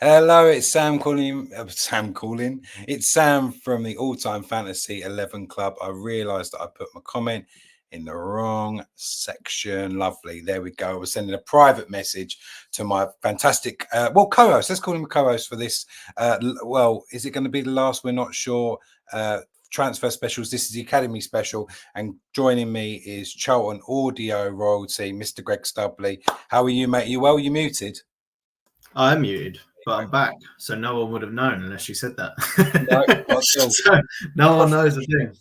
Hello, it's Sam calling. It's Sam from the All Time Fantasy 11 Club. I realised that I put my comment in the wrong section. Lovely. There we go. I was sending a private message to my fantastic, co-host. Let's call him a co-host for this. Is it going to be the last? We're not sure. Transfer specials. This is the Academy special, and joining me is Charlton Audio royalty, Mr. Greg Stubley. How are you, mate? You well? You muted? I'm muted, but I'm back, so no one would have known unless you said that. No, so no one knows a thing.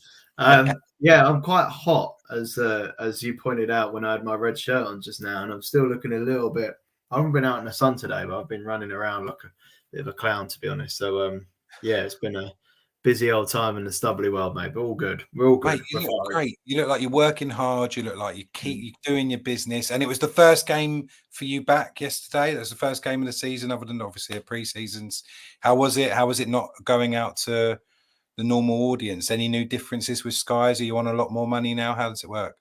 Yeah, I'm quite hot, as you pointed out when I had my red shirt on just now, and I'm still looking a little bit. I haven't been out in the sun today, but I've been running around like a bit of a clown, to be honest. So yeah, it's been a busy old time in the Stubbly world, mate. But all good. We're all good. Mate, you look great. You look like you're working hard. You look like you keep doing your business. And it was the first game for you back yesterday. That was the first game of the season, other than obviously the pre-seasons. How was it? How was it not going out to the normal audience? Any new differences with Skies? Are you on a lot more money now? How does it work?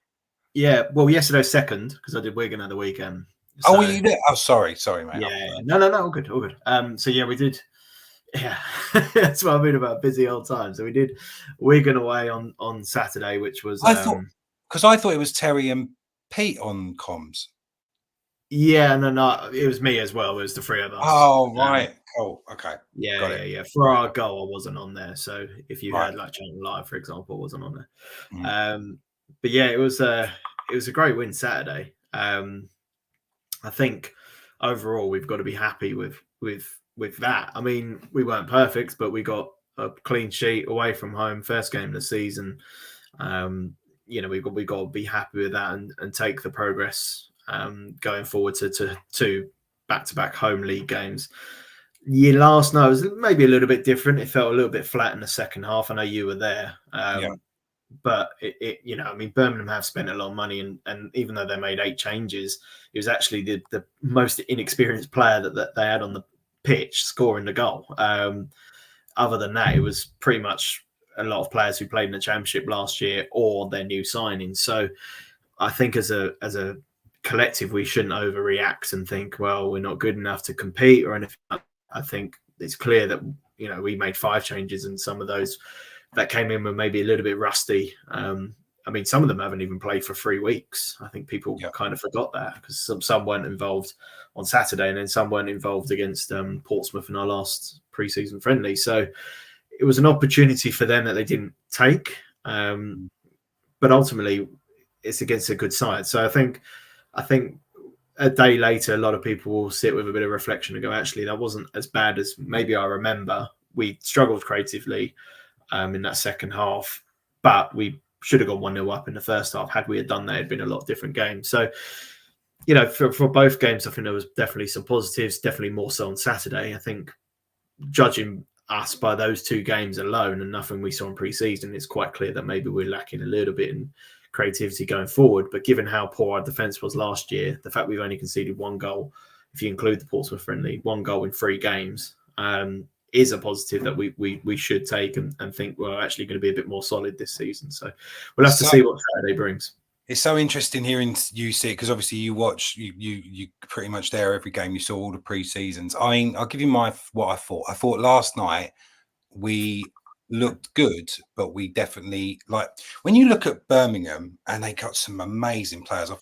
Yeah, well, yesterday's second because I did Wigan at the weekend. So, you did? Oh, sorry, mate. Yeah, no, all good. So yeah, we did. Yeah, that's what I mean about busy old time. So we did Wigan away on Saturday, which was I thought it was Terry and Pete on comms. Yeah, no, it was me as well. It was the three of us. Oh, right. Cool. Okay. Yeah. For our goal, I wasn't on there. So if you had like Charlton Live, for example, I wasn't on there. But yeah, it was a great win Saturday. I think overall we've got to be happy with that. I mean, we weren't perfect, but we got a clean sheet away from home, first game of the season. We've got to be happy with that and take the progress going forward to back-to-back home league games. Last night was maybe a little bit different. It felt a little bit flat in the second half. I know you were there. But Birmingham have spent a lot of money, and even though they made 8 changes, it was actually the most inexperienced player that they had on the pitch scoring the goal. Other than that, it was pretty much a lot of players who played in the Championship last year or their new signings. So I think as a collective, we shouldn't overreact and think, well, we're not good enough to compete or anything. I think it's clear that we made 5 changes, and some of those that came in were maybe a little bit rusty. Some of them haven't even played for 3 weeks. I think people kind of forgot that because some weren't involved on Saturday, and then some weren't involved against Portsmouth in our last pre-season friendly. So it was an opportunity for them that they didn't take. But ultimately, it's against a good side. So I think a day later, a lot of people will sit with a bit of reflection and go, actually, that wasn't as bad as maybe I remember. We struggled creatively in that second half, but we should have gone 1-0 up in the first half. Had we had done that, it'd been a lot different game. So, for both games, I think there was definitely some positives, definitely more so on Saturday. I think judging us by those 2 games alone and nothing we saw in pre-season, it's quite clear that maybe we're lacking a little bit in creativity going forward. But given how poor our defence was last year, the fact we've only conceded 1 goal, if you include the Portsmouth friendly, 1 goal in 3 games, is a positive that we should take and think we're actually going to be a bit more solid this season. So we'll have to see what Saturday brings. It's so interesting hearing you see it, because obviously you watch, you pretty much there every game. You saw all the pre-seasons. I mean, I'll give you what I thought. I thought last night we looked good, but we definitely, like, when you look at Birmingham and they got some amazing players. I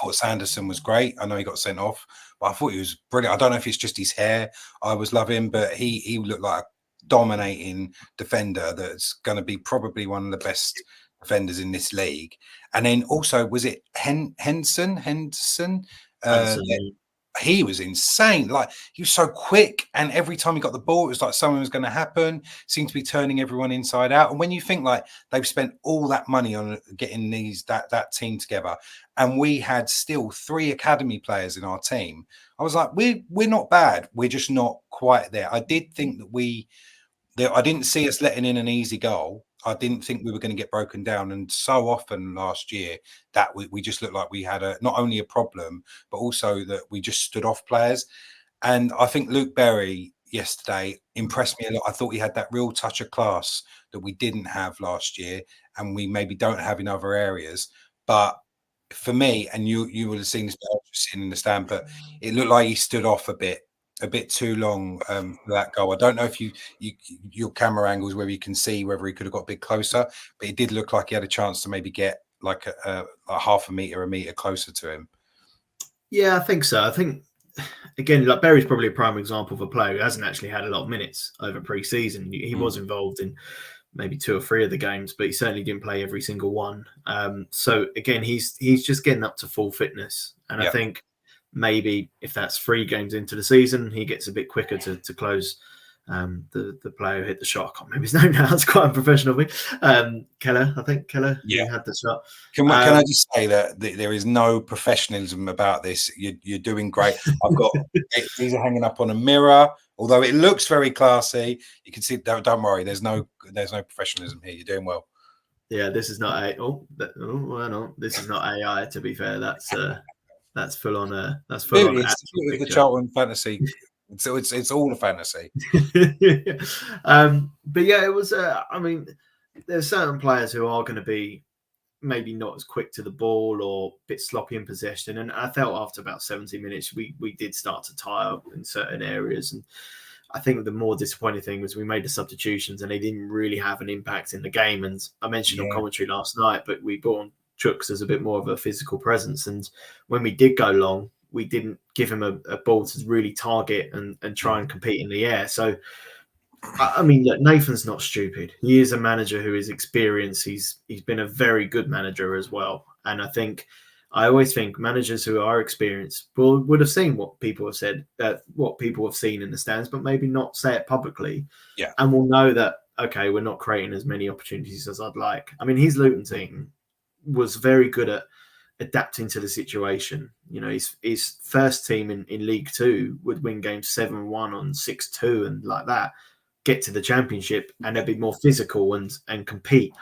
thought Sanderson was great. I know he got sent off, but I thought he was brilliant. I don't know if it's just his hair. I was loving, but he looked like a dominating defender that's going to be probably one of the best defenders in this league. And then also, was it Henderson? He was insane. Like, he was so quick, and every time he got the ball, it was like something was going to happen. Seemed to be turning everyone inside out. And when you think like they've spent all that money on getting that team together, and we had still 3 academy players in our team, I was like, we're not bad. We're just not quite there. I did think that I didn't see us letting in an easy goal. I didn't think we were going to get broken down. And so often last year that we just looked like we had not only a problem, but also that we just stood off players. And I think Luke Berry yesterday impressed me a lot. I thought he had that real touch of class that we didn't have last year, and we maybe don't have in other areas. But for me, and you would have seen this sitting in the stand, but it looked like he stood off a bit a bit too long for that goal. I don't know if your camera angles where you can see whether he could have got a bit closer, but it did look like he had a chance to maybe get like a half a meter closer to him. Yeah, I think so. I think again, like Berry's probably a prime example of a player who hasn't actually had a lot of minutes over pre-season. He was involved in maybe 2 or 3 of the games, but he certainly didn't play every single one. So again, he's just getting up to full fitness, and I think maybe if that's 3 games into the season, he gets a bit quicker to close. The player who hit the shot, I can't remember his name now. It's quite unprofessional of me. Keller, I think Keller, who had the shot. Can I just say that there is no professionalism about this? You're doing great. I've got these are hanging up on a mirror. Although it looks very classy, you can see. Don't worry, there's no professionalism here. You're doing well. Yeah, this is not this is not AI. To be fair, that's full on. That's full on. It's the Charlton fantasy. So it's all a fantasy. But yeah, it was. I mean, there's certain players who are going to be maybe not as quick to the ball or a bit sloppy in possession. And I felt after about 70 minutes, we did start to tie up in certain areas. And I think the more disappointing thing was we made the substitutions and they didn't really have an impact in the game. And I mentioned on commentary last night, but we brought on Chuks as a bit more of a physical presence. And when we did go long, we didn't give him a ball to really target and try and compete in the air. So, I mean, look, Nathan's not stupid. He is a manager who is experienced. He's been a very good manager as well. And I always think managers who are experienced would have seen what people have said, what people have seen in the stands, but maybe not say it publicly. Yeah. And we'll know that, okay, we're not creating as many opportunities as I'd like. I mean, his Luton team was very good at adapting to the situation. You know, his first team in League Two would win games 7-1 on 6-2 and like that, get to the Championship and they'll be more physical and compete.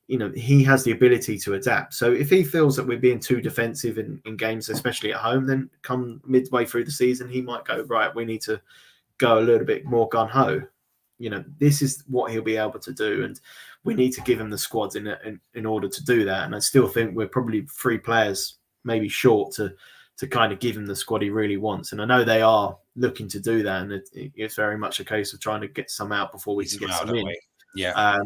You know, he has the ability to adapt. So if he feels that we're being too defensive in games, especially at home, then come midway through the season, he might go, right, we need to go a little bit more gun-ho. You know, this is what he'll be able to do. And we need to give him the squads in order to do that. And I still think we're probably 3 players maybe short to kind of give him the squad he really wants. And I know they are looking to do that. And it's very much a case of trying to get some out before we can get some in. Yeah.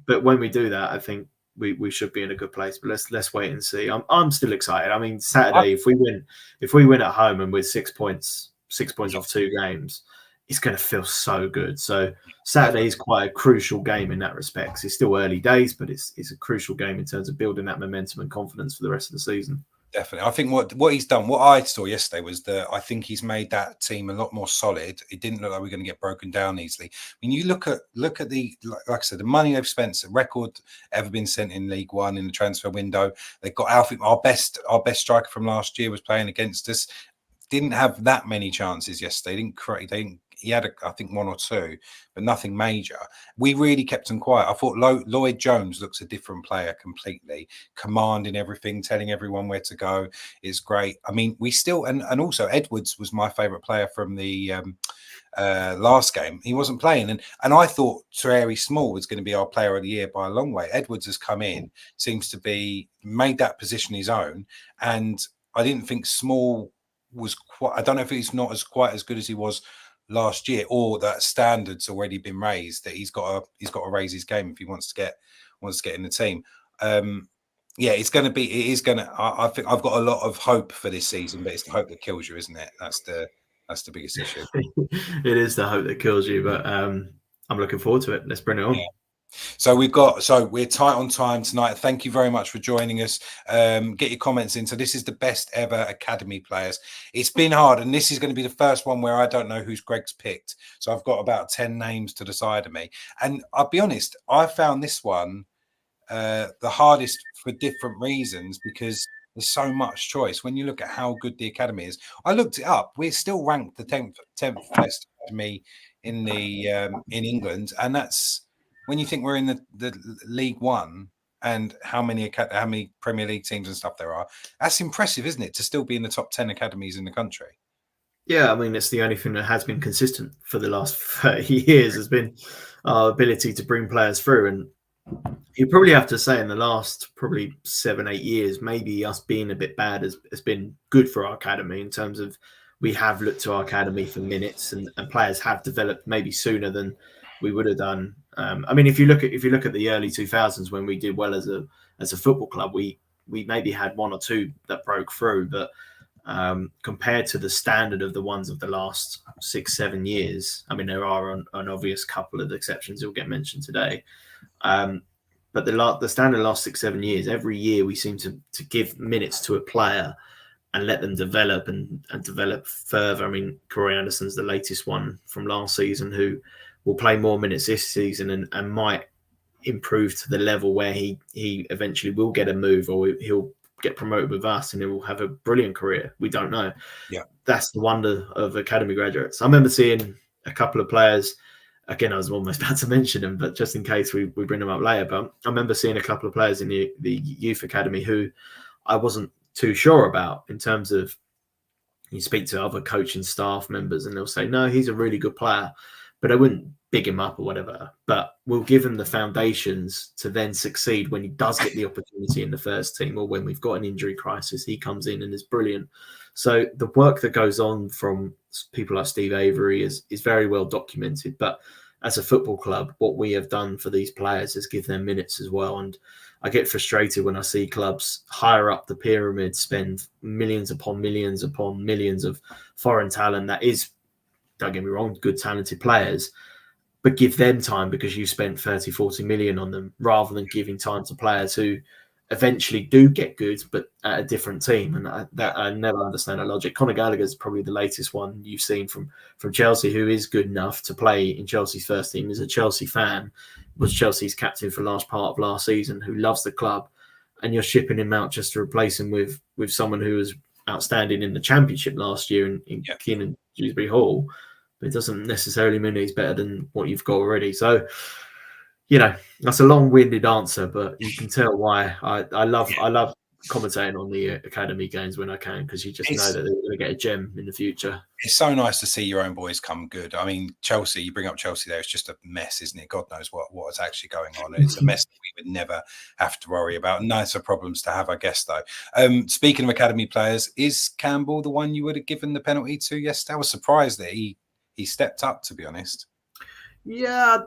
But when we do that, I think we should be in a good place. But let's wait and see. I'm still excited. I mean, Saturday, if we win at home and we're 6 points off 2 games, it's going to feel so good. So Saturday is quite a crucial game in that respect. It's still early days, but it's a crucial game in terms of building that momentum and confidence for the rest of the season. Definitely. I think what he's done, what I saw yesterday was that I think he's made that team a lot more solid. It didn't look like we're going to get broken down easily. I mean, you look at the, like I said, the money they've spent, a record ever been sent in League One in the transfer window. They've got Alfie, our best striker from last year was playing against us. Didn't have that many chances yesterday. He had, I think, 1 or 2, but nothing major. We really kept him quiet. I thought Lloyd Jones looks a different player completely, commanding everything, telling everyone where to go. Is great. I mean, we still, and also Edwards was my favourite player from the last game. He wasn't playing. And I thought Thierry Small was going to be our player of the year by a long way. Edwards has come in, seems to be, made that position his own. And I didn't think Small was quite, I don't know if he's not quite as good as he was last year, or that standards already been raised, that he's got to raise his game if he wants to get in the team. Yeah, it is going to, I think I've got a lot of hope for this season, but it's the hope that kills you, isn't it? That's the biggest issue. It is the hope that kills you, but I'm looking forward to it. Let's bring it on. Yeah. So we're tight on time tonight. Thank you very much for joining us. Get your comments in. So this is the best ever academy players. It's been hard, and this is going to be the first one where I don't know who's Greg's picked. So I've got about 10 names to the side of me, and I'll be honest, I found this one the hardest for different reasons, because there's so much choice. When you look at how good the academy is, I looked it up. We're still ranked the 10th best academy in in England, and that's when you think we're in the League One and how many Premier League teams and stuff there are. That's impressive, isn't it, to still be in the top 10 academies in the country? Yeah, I mean, it's the only thing that has been consistent for the last 30 years has been our ability to bring players through. And you probably have to say in the last probably 7-8 years, maybe us being a bit bad has been good for our academy in terms of we have looked to our academy for minutes, and players have developed maybe sooner than we would have done. I mean, if you look at the early 2000s when we did well as a football club, we maybe had one or two that broke through, but compared to the standard of the ones of the last 6-7 years, I mean, there are an obvious couple of exceptions that will get mentioned today. But the standard last 6-7 years, every year we seem to give minutes to a player and let them develop and develop further. I mean, Corey Anderson's the latest one from last season, who will play more minutes this season and might improve to the level where he eventually will get a move, or he'll get promoted with us and he will have a brilliant career. We don't know. Yeah, that's the wonder of academy graduates. I remember seeing a couple of players. Again, I was almost about to mention them, but just in case we bring them up later. But I remember seeing a couple of players in the youth academy who I wasn't too sure about, in terms of, you speak to other coaching staff members and they'll say, no, he's a really good player, but I wouldn't big him up or whatever. But we'll give him the foundations to then succeed when he does get the opportunity in the first team, or when we've got an injury crisis, he comes in and is brilliant. So the work that goes on from people like Steve Avery is very well documented. But as a football club, what we have done for these players is give them minutes as well. And I get frustrated when I see clubs higher up the pyramid spend millions upon millions upon millions of foreign talent that is, don't get me wrong, good talented players, but give them time because you spent 30-40 million on them, rather than giving time to players who eventually do get good, but at a different team. And I never understand that logic. Conor Gallagher is probably the latest one you've seen from Chelsea, who is good enough to play in Chelsea's first team, is a Chelsea fan, was Chelsea's captain for the last part of last season, who loves the club, and you're shipping him out just to replace him with someone who was outstanding in the Championship last year in Keenan Dewsbury Hall. But it doesn't necessarily mean he's better than what you've got already. So, you know, that's a long-winded answer, but you can tell why I love commentating on the academy games when I can, because you just know that they're going to get a gem in the future. It's so nice to see your own boys come good. I mean, Chelsea, you bring up Chelsea there, it's just a mess, isn't it? God knows what is actually going on. It's a mess that we would never have to worry about. Nicer problems to have, I guess, though. Speaking of academy players, is Campbell the one you would have given the penalty to yesterday? I was surprised that he stepped up, to be honest. Yeah,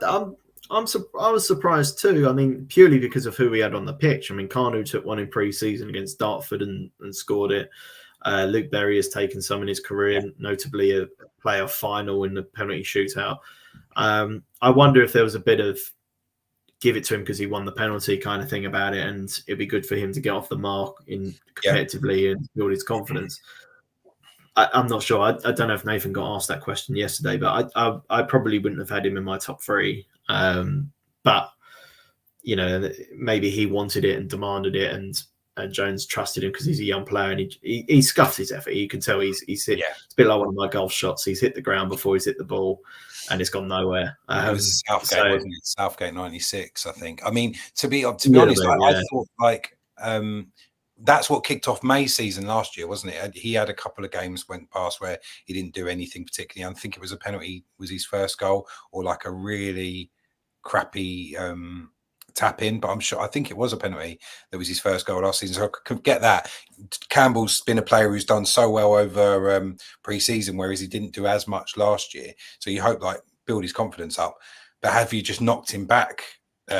I was surprised too. I mean, purely because of who we had on the pitch. I mean, Kanu took one in pre-season against Dartford and scored it. Luke Berry has taken some in his career, notably a playoff final in the penalty shootout. I wonder if there was a bit of give it to him because he won the penalty kind of thing about it, and it'd be good for him to get off the mark competitively and build his confidence. I'm not sure. I don't know if Nathan got asked that question yesterday, but I probably wouldn't have had him in my top three. But you know, maybe he wanted it and demanded it, and Jones trusted him because he's a young player, and he scuffed his effort. You can tell he's hit. Yeah. It's a bit like one of my golf shots. He's hit the ground before he's hit the ball, and it's gone nowhere. It was Southgate, wasn't it? Southgate 96, I think. I mean, to be honest, I thought like that's what kicked off May's season last year, wasn't it? He had a couple of games went past where he didn't do anything particularly. I think it was a penalty was his first goal, or like a really crappy tap in, but I think it was a penalty that was his first goal last season. So I could get that. Campbell's been a player who's done so well over pre-season, whereas he didn't do as much last year. So you hope like build his confidence up. But have you just knocked him back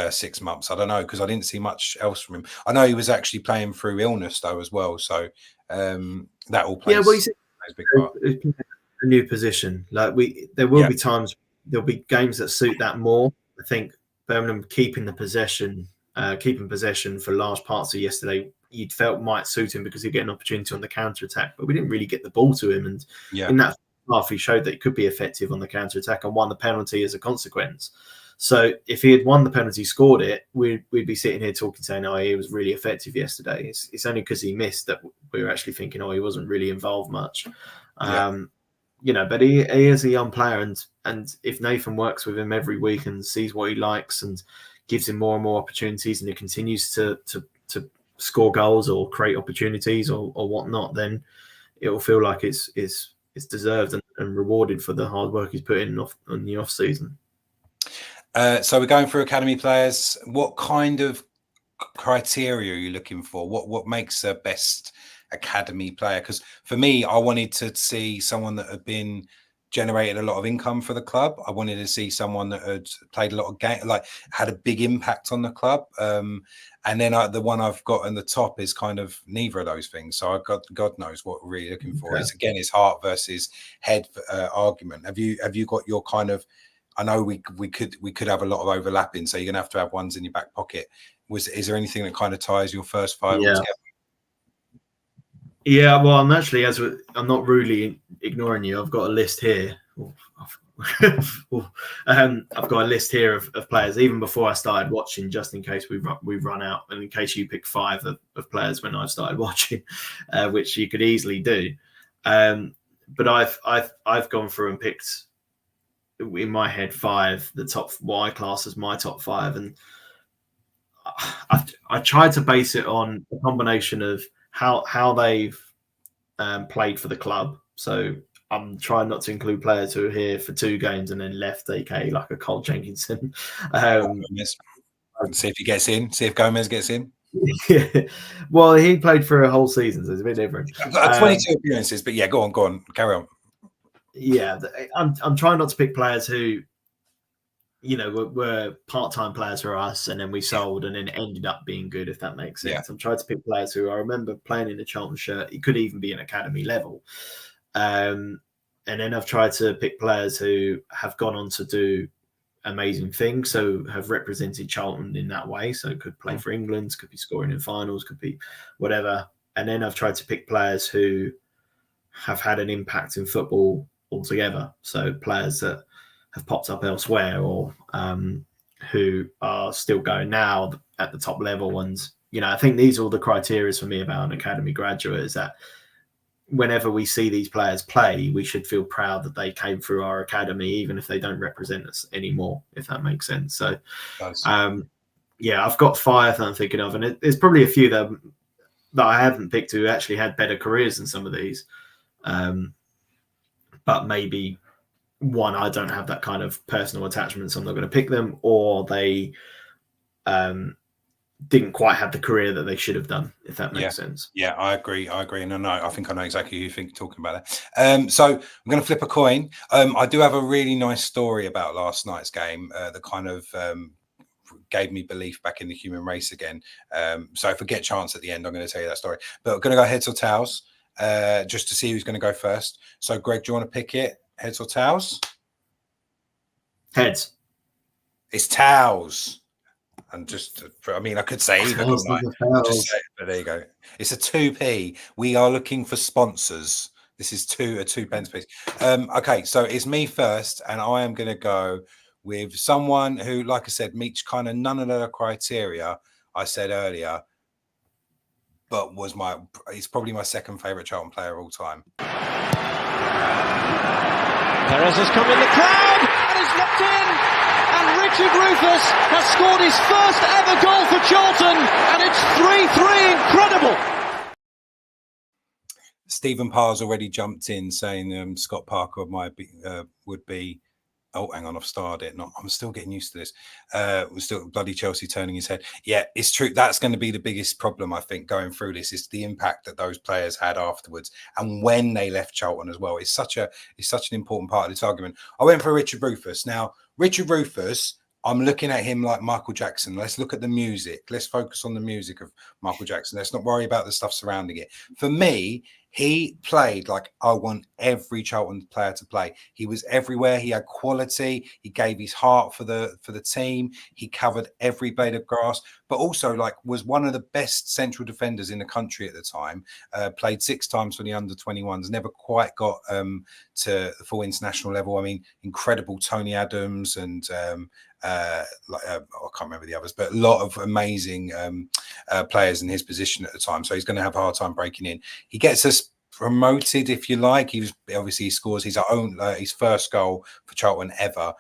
6 months? I don't know, because I didn't see much else from him. I know he was actually playing through illness though as well, so that all plays, plays a big part. A new position, like there will be times, there'll be games that suit that more. I think Birmingham keeping possession for large parts of yesterday, you'd felt might suit him because he'd get an opportunity on the counter attack, but we didn't really get the ball to him, and in that half he showed that he could be effective on the counter attack and won the penalty as a consequence. So if he had won the penalty, scored it, we'd be sitting here talking, saying, "Oh, he was really effective yesterday." It's only because he missed that we were actually thinking, "Oh, he wasn't really involved much." You know, but he is a young player, and if Nathan works with him every week and sees what he likes and gives him more and more opportunities, and he continues to score goals or create opportunities or whatnot, then it will feel like it's deserved and rewarded for the hard work he's put in on the off season. So we're going through academy players. What kind of criteria are you looking for? What makes a best academy player? Because for me, I wanted to see someone that had been generated a lot of income for the club. I wanted to see someone that had played a lot of game, like had a big impact on the club. And then the one I've got on the top is kind of neither of those things. So I've got, God knows what we're really looking for. It's again, it's heart versus head argument. Have you got your kind of? I know we could have a lot of overlapping, so you're gonna have to have ones in your back pocket. Is there anything that kind of ties your first five all together? Yeah, well, I'm not rudely ignoring you. I've got a list here. I've got a list here of players even before I started watching, just in case we've run out, and in case you pick 5 of players when I've started watching, which you could easily do. But I've gone through and picked in my head 5, the top what I class as my top 5, and I tried to base it on a combination of how they've played for the club. So I'm trying not to include players who are here for 2 games and then left, aka like a Cole Jenkinson. See if he gets in. See if Gomez gets in. Yeah. Well, he played for a whole season, so it's a bit different. 22 appearances, but yeah, go on, carry on. Yeah, I'm trying not to pick players who, were part-time players for us, and then we sold, and then ended up being good, if that makes sense. I'm trying to pick players who I remember playing in the Charlton shirt. It could even be an academy level. And then I've tried to pick players who have gone on to do amazing things, so have represented Charlton in that way. So could play for England, could be scoring in finals, could be whatever. And then I've tried to pick players who have had an impact in football altogether. So players that have popped up elsewhere, or who are still going now at the top level. And, I think these are all the criteria for me about an academy graduate, is that whenever we see these players play, we should feel proud that they came through our academy, even if they don't represent us anymore, if that makes sense. So, I've got 5 that I'm thinking of, and there's probably a few that I haven't picked who actually had better careers than some of these. But maybe one, I don't have that kind of personal attachment, so I'm not going to pick them, or they didn't quite have the career that they should have done, if that makes sense. Yeah, I agree. And I think I know exactly who you think talking about that. So I'm going to flip a coin. I do have a really nice story about last night's game that kind of gave me belief back in the human race again. So if I get a chance at the end, I'm going to tell you that story. But I'm going to go heads or tails, just to see who's going to go first. So Greg, do you want to pick it? Heads or tails? Heads. It's tails. And I could say either, but there you go. It's a 2p. We are looking for sponsors. This is a 2 pence piece. Okay, so it's me first, and I am going to go with someone who, like I said, meets kind of none of the criteria I said earlier, but he's probably my second favourite Charlton player of all time. Perez has come in the crowd and is knocked in. And Richard Rufus has scored his first ever goal for Charlton, and it's 3-3. Incredible. Stephen Parr's already jumped in saying Scott Parker would be. Oh, hang on, I've started it. I'm still getting used to this. We're still bloody Chelsea turning his head. Yeah, it's true. That's going to be the biggest problem, I think, going through this, is the impact that those players had afterwards and when they left Charlton as well. It's such an important part of this argument. I went for Richard Rufus. Now, Richard Rufus, I'm looking at him like Michael Jackson. Let's look at the music. Let's focus on the music of Michael Jackson. Let's not worry about the stuff surrounding it. For me, he played like I want every Charlton player to play. He was everywhere. He had quality. He gave his heart for the team. He covered every blade of grass, but also was one of the best central defenders in the country at the time. Played 6 times for the under-21s. Never quite got to the full international level. I mean, incredible Tony Adams and I can't remember the others, but a lot of amazing players in his position at the time. So he's going to have a hard time breaking in. He gets us promoted, if you like. He scores his first goal for Charlton ever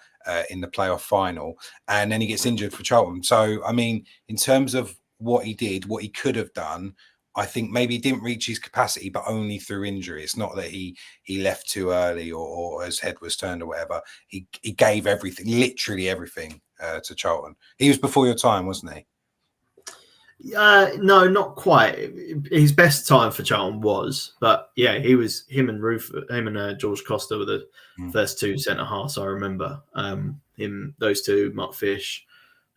in the playoff final, and then he gets injured for Charlton. So I mean, in terms of what he did, what he could have done, I think maybe he didn't reach his capacity, but only through injury. It's not that he left too early or his head was turned or whatever. He gave everything, literally everything, to Charlton. He was before your time, wasn't he? No, not quite. His best time for Charlton was, but yeah, him and George Costa were the first two centre halves I remember. Those two, Mark Fish,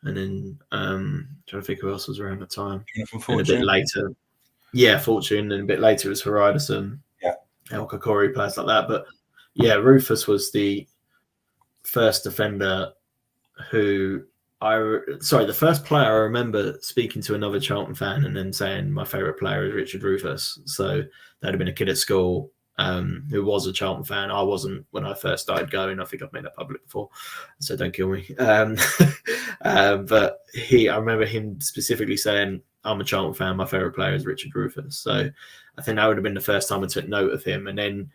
and then trying to think who else was around the time. And a bit later, Fortune, and a bit later it was Haridason, El Kakori, players like that. But yeah, Rufus was the first defender the first player I remember speaking to another Charlton fan and then saying my favourite player is Richard Rufus. So that'd have been a kid at school who was a Charlton fan. I wasn't when I first started going. I think I've made that public before, so don't kill me. But I remember him specifically saying, I'm a Charlton fan, my favourite player is Richard Rufus. So I think that would have been the first time I took note of him. And then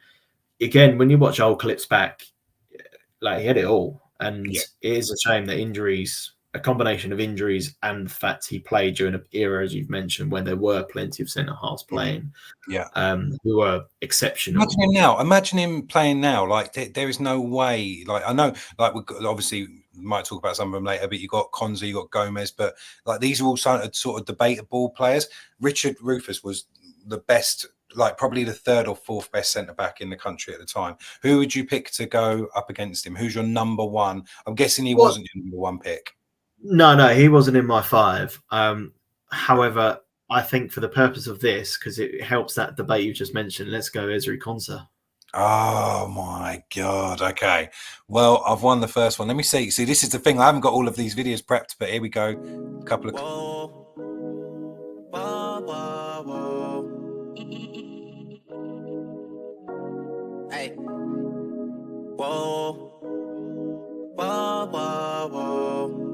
again, when you watch old clips back, like he had it all. And it is a shame that a combination of injuries and the fact he played during an era, as you've mentioned, when there were plenty of centre halves playing, who were exceptional. Imagine him playing now. Like there is no way. Like I know, like we obviously might talk about some of them later, but you got Konza, you got Gomez, but like these are all sort of debatable players. Richard Rufus was the best. Like probably the third or fourth best centre back in the country at the time. Who would you pick to go up against him? Who's your number one? I'm guessing he wasn't your number one pick. No, he wasn't in my five. However, I think for the purpose of this, because it helps that debate you just mentioned, let's go Ezri Konsa. Oh my God. Okay. Well, I've won the first one. Let me see. See, this is the thing. I haven't got all of these videos prepped, but here we go. A couple of... Hey. Whoa. Whoa, whoa, whoa.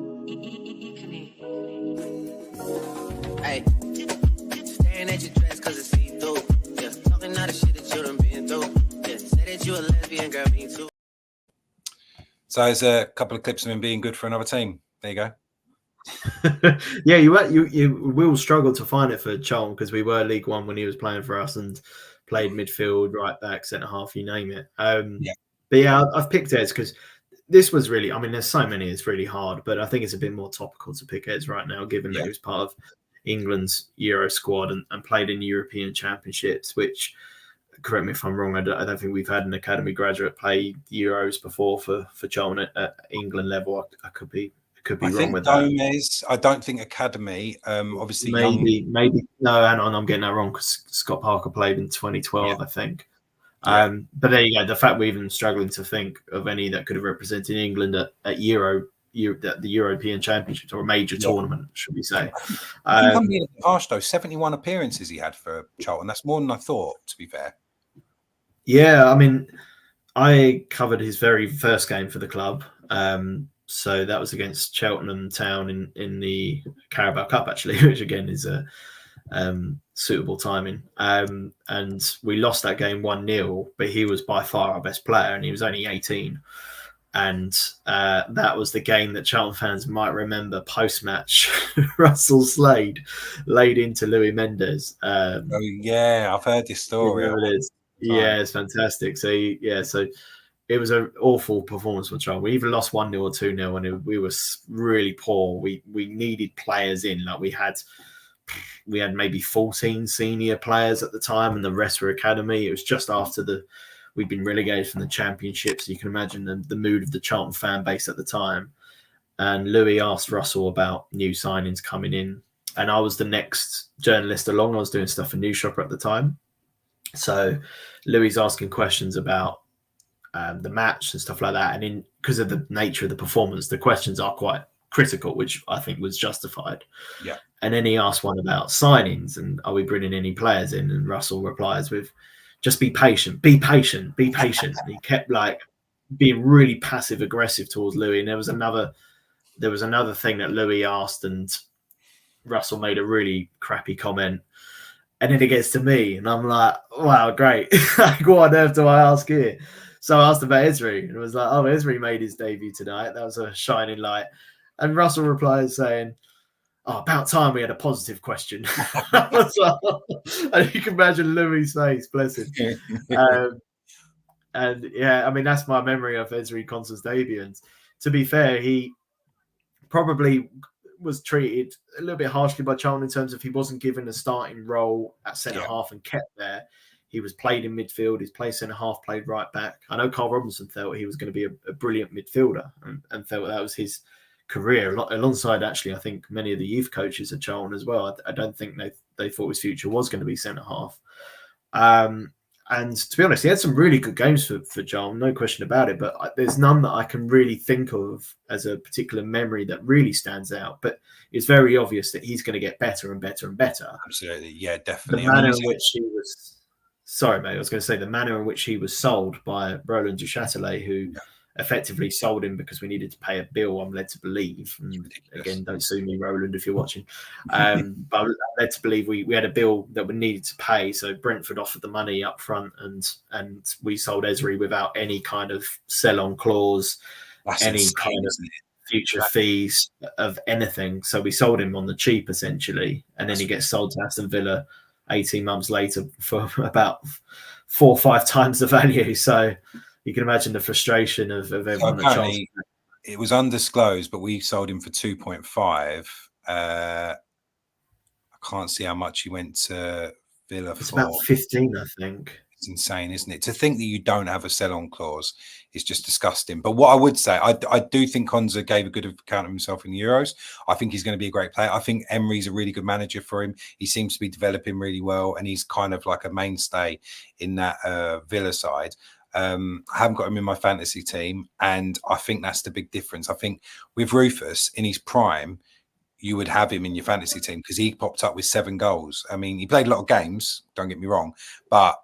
Hey. Staring at your dress cause it's see-through. Yeah. Talking all the shit that you done been through. Yeah. Say that you a lesbian, girl, me too. So there's a couple of clips of him being good for another team. There you go. Yeah, you will struggle to find it for Charlton because we were League One when he was playing for us and played midfield, right back, centre half, you name it. But yeah, I've picked Eds because this was really, I mean, there's so many, it's really hard, but I think it's a bit more topical to pick Eds right now, given that he was part of England's Euro squad and played in European Championships, which, correct me if I'm wrong, I don't think we've had an academy graduate play Euros before for Charlton at England level. I could be wrong with Gomez, that. I don't think academy. Obviously, maybe no. Hang on, I'm getting that wrong because Scott Parker played in 2012, I think. But there you go. The fact we're even struggling to think of any that could have represented England at the European Championships or a major tournament, should we say? I'm being harsh though. 71 appearances he had for Charlton. That's more than I thought. To be fair. Yeah, I mean, I covered his very first game for the club. So that was against Cheltenham Town in the Carabao Cup, actually, which again is a suitable timing. And we lost that game 1-0, but he was by far our best player, and he was only 18. And that was the game that Charlton fans might remember post-match. Russell Slade laid into Louis Mendes. Oh yeah, I've heard this story. Yeah, it's fantastic. So it was an awful performance for Charlton. We either lost 1-0 or 2-0, and we were really poor. We needed players in. Like we had maybe 14 senior players at the time, and the rest were academy. It was just after we'd been relegated from the Championship, so you can imagine the mood of the Charlton fan base at the time. And Louis asked Russell about new signings coming in, and I was the next journalist along. I was doing stuff for Newshopper at the time, so Louis asking questions about the match and stuff like that. And because of the nature of the performance, the questions are quite critical, which I think was justified. Yeah. And then he asked one about signings and are we bringing any players in? And Russell replies with, just be patient, be patient, be patient. And he kept like being really passive aggressive towards Louis. And there was another thing that Louis asked and Russell made a really crappy comment. And then it gets to me and I'm like, wow, great. Like, what on earth do I ask here? So I asked about Ezri and it was like, oh, Ezri made his debut tonight. That was a shining light. And Russell replies saying, oh, about time we had a positive question. And you can imagine Louis' face, bless him. And yeah, I mean, that's my memory of Ezri Konsa's debut. And to be fair, he probably was treated a little bit harshly by Charlton in terms of he wasn't given a starting role at centre half and kept there. He was played in midfield. He's played centre half, played right back. I know Carl Robinson felt he was going to be a brilliant midfielder and felt that was his career. Alongside, actually, I think many of the youth coaches at Charlton as well. I don't think they thought his future was going to be centre half. And to be honest, he had some really good games for Charlton, no question about it. But there's none that I can really think of as a particular memory that really stands out. But it's very obvious that he's going to get better and better and better. Absolutely. Yeah, definitely. The manner in which he was... Sorry, mate. I was going to say the manner in which he was sold by Roland Duchâtelet, who effectively sold him because we needed to pay a bill, I'm led to believe. And again, don't sue me, Roland, if you're watching. But I'm led to believe we had a bill that we needed to pay. So Brentford offered the money up front and we sold Ezri without any kind of sell-on clause, kind of future fees of anything. So we sold him on the cheap, essentially. And then he gets sold to Aston Villa 18 months later for about 4 or 5 times the value. So you can imagine the frustration of everyone. Apparently, it was undisclosed, but we sold him for 2.5. I can't see how much he went to Villa for. It's about 15, I think. It's insane, isn't it? To think that you don't have a sell-on clause is just disgusting. But what I would say, I do think Konza gave a good account of himself in the Euros. I think he's going to be a great player. I think Emery's a really good manager for him. He seems to be developing really well, and he's kind of like a mainstay in that Villa side. I haven't got him in my fantasy team, and I think that's the big difference. I think with Rufus in his prime, you would have him in your fantasy team because he popped up with 7 goals. I mean, he played a lot of games, don't get me wrong, but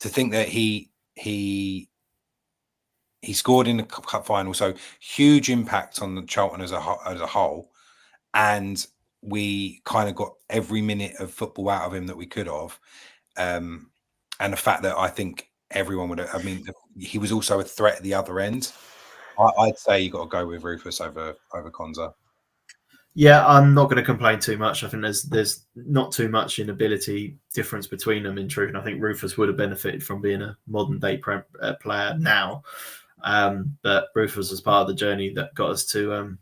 to think that he scored in the cup final, so huge impact on the Charlton as a whole, and we kind of got every minute of football out of him that we could have, and the fact that I think everyone would. I mean, he was also a threat at the other end. I'd say you got to go with Rufus over Konza. Yeah, I'm not going to complain too much. I think there's not too much in ability difference between them, in truth. And I think Rufus would have benefited from being a modern day player now. But Rufus was part of the journey that got us to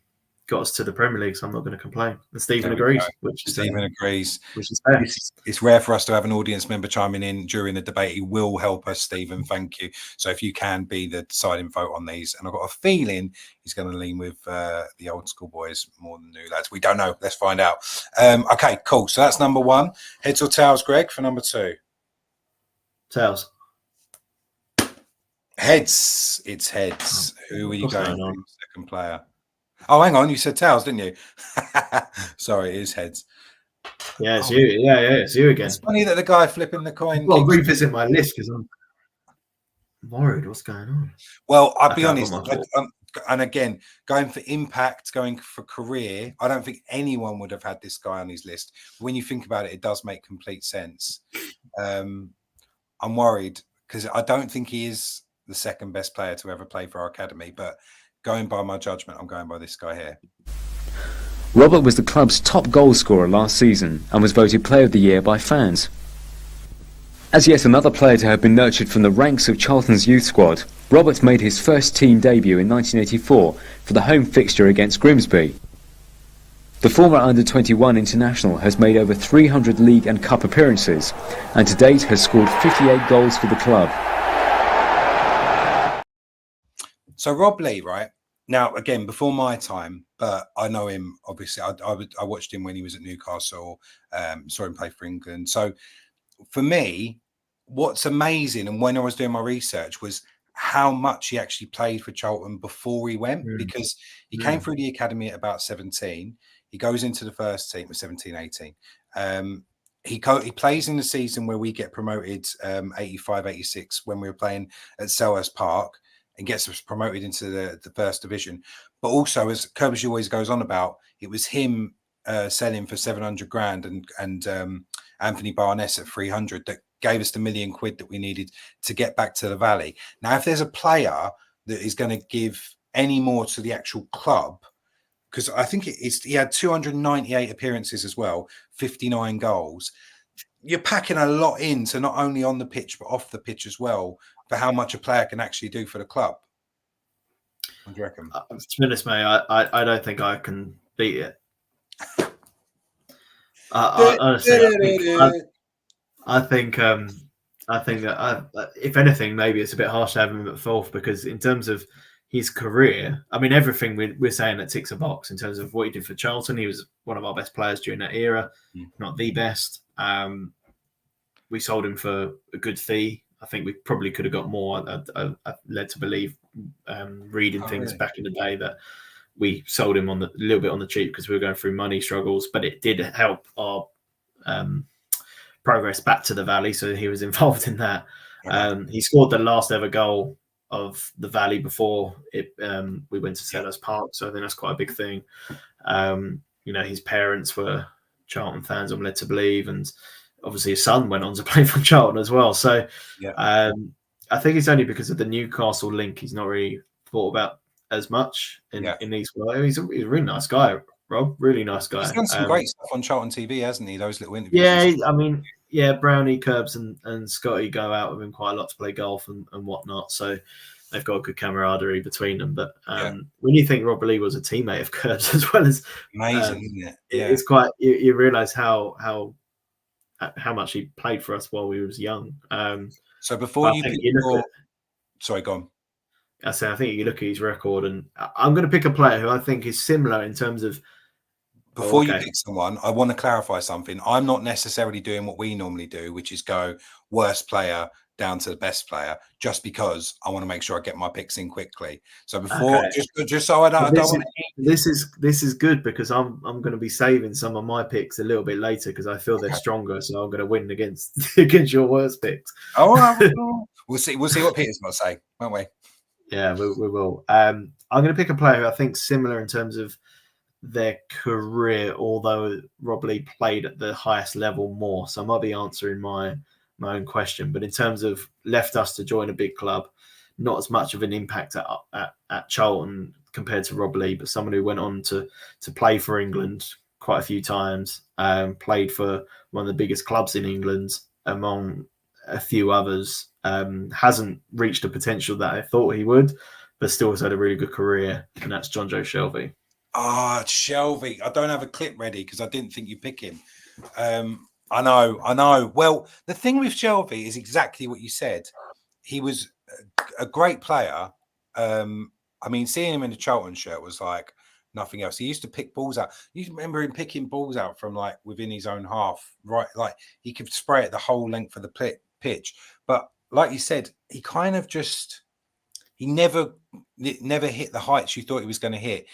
the Premier League, so I'm not going to complain. And Stephen agrees. Stephen agrees. Which is fair. It's rare for us to have an audience member chiming in during the debate. He will help us, Stephen. Thank you. So if you can be the deciding vote on these, and I've got a feeling he's going to lean with the old school boys more than new lads. We don't know. Let's find out. Okay, cool. So that's number 1. Heads or tails, Greg, for number 2? Tails. Heads. It's heads. Who are you going for? Second player. Oh, hang on. You said tails, didn't you? Sorry, it is heads. Yeah, it's you. Yeah, it's you again. It's funny that the guy flipping the coin. Well, I'll revisit my list because I'm worried. What's going on? Well, I'll be honest. And again, going for impact, going for career, I don't think anyone would have had this guy on his list. When you think about it, it does make complete sense. I'm worried because I don't think he is the second best player to ever play for our academy, but going by my judgment, I'm going by this guy here. Robert was the club's top goal scorer last season and was voted Player of the Year by fans. As yet another player to have been nurtured from the ranks of Charlton's youth squad, Robert made his first team debut in 1984 for the home fixture against Grimsby. The former under-21 international has made over 300 league and cup appearances and to date has scored 58 goals for the club. So Rob Lee, right? Now, again, before my time, but I know him, obviously. I watched him when he was at Newcastle, saw him play for England. So for me, what's amazing, and when I was doing my research, was how much he actually played for Charlton before he went, because he came through the academy at about 17. He goes into the first team at 17, 18. He plays in the season where we get promoted, 85, 86, when we were playing at Selhurst Park, and gets us promoted into the first division. But also, as Kerbishy always goes on about, it was him selling for 700 grand and Anthony Barnes at 300 that gave us the £1 million that we needed to get back to the Valley. Now, if there's a player that is going to give any more to the actual club, because I think he had 298 appearances as well, 59 goals. You're packing a lot into not only on the pitch, but off the pitch as well, for how much a player can actually do for the club. What do you reckon? To be honest, mate, I don't think I can beat it. Honestly, I think that if anything, maybe it's a bit harsh to have him at fourth, because in terms of his career, I mean, everything we're saying that ticks a box in terms of what he did for Charlton. He was one of our best players during that era, not the best. We sold him for a good fee. I think we probably could have got more. I led to believe, reading things back in the day, that we sold him a little bit on the cheap because we were going through money struggles, but it did help our progress back to the Valley, so he was involved in that. He scored the last ever goal of the Valley before we went to Selhurst Park, so I think that's quite a big thing. His parents were Charlton fans, I'm led to believe, and obviously his son went on to play for Charlton as well. So I think it's only because of the Newcastle link he's not really thought about as much in these. He's a really nice guy, Rob. Really nice guy. He's done some great stuff on Charlton TV, hasn't he? Those little interviews. Yeah, I mean, Brownie, Curbs, and Scotty go out with him quite a lot to play golf and whatnot. So they've got a good camaraderie between them. But when you think Robert Lee was a teammate of Curbs as well as amazing, isn't it? Yeah. It's quite. You realise how much he played for us while we was young. So before you pick sorry, go on. I think you look at his record, and I'm going to pick a player who I think is similar in terms of. Before you pick someone, I want to clarify something. I'm not necessarily doing what we normally do, which is go worst player down to the best player, just because I want to make sure I get my picks in quickly. So before, just so I don't want to. This is good, because I'm going to be saving some of my picks a little bit later because I feel they're stronger. So I'm going to win against your worst picks. All right, we'll see. We'll see what Peter's going to say, won't we? Yeah, we will. I'm going to pick a player who I think similar in terms of their career, although Rob Lee played at the highest level more. So I might be answering my own question. But in terms of left us to join a big club, not as much of an impact at Charlton compared to Rob Lee, but someone who went on to play for England quite a few times, played for one of the biggest clubs in England among a few others, hasn't reached the potential that I thought he would, but still has had a really good career, and that's John Joe Shelvey. Shelvey. I don't have a clip ready because I didn't think you'd pick him. I know. Well, the thing with Shelvey is exactly what you said. He was a great player. I mean, seeing him in the Charlton shirt was like nothing else. He used to pick balls out. You remember him picking balls out from like within his own half, right? Like he could spray it the whole length of the pitch. But like you said, he kind of he never hit the heights you thought he was going to hit,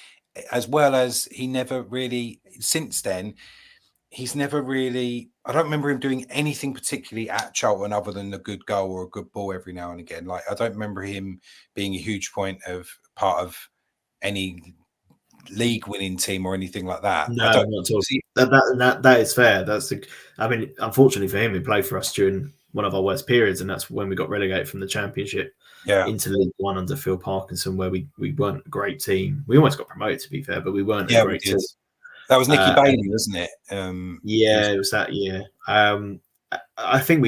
as well as he never really, since then, he's never really, I don't remember him doing anything particularly at Charlton other than a good goal or a good ball every now and again. Like, I don't remember him being a huge part of any league winning team or anything like that. No, not at all. That is fair. I mean, unfortunately for him, he played for us during one of our worst periods, and that's when we got relegated from the Championship into League One under Phil Parkinson, where we weren't a great team. We almost got promoted, to be fair, but we weren't a great team. That was Nicky Bailey, wasn't it? It was that year. I think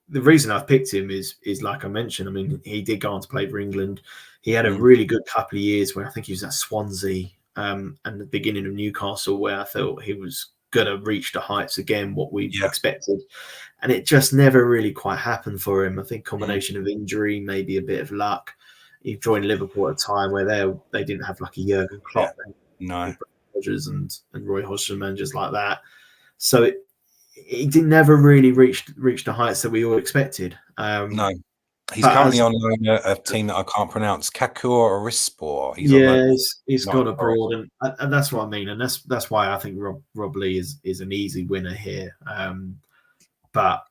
the reason I've picked him is like I mentioned. I mean, he did go on to play for England. He had a really good couple of years where I think he was at Swansea and the beginning of Newcastle, where I thought he was going to reach the heights again, what we expected. And it just never really quite happened for him. I think combination of injury, maybe a bit of luck. He joined Liverpool at a time where they didn't have like a Jurgen Klopp. No. Rodgers and Roy Hodgson, managers like that. So he never really reached the heights that we all expected. No. He's currently on a team that I can't pronounce, Kakur Rizspor. He's gone abroad, and that's what I mean, and that's why I think Rob Lee is an easy winner here. But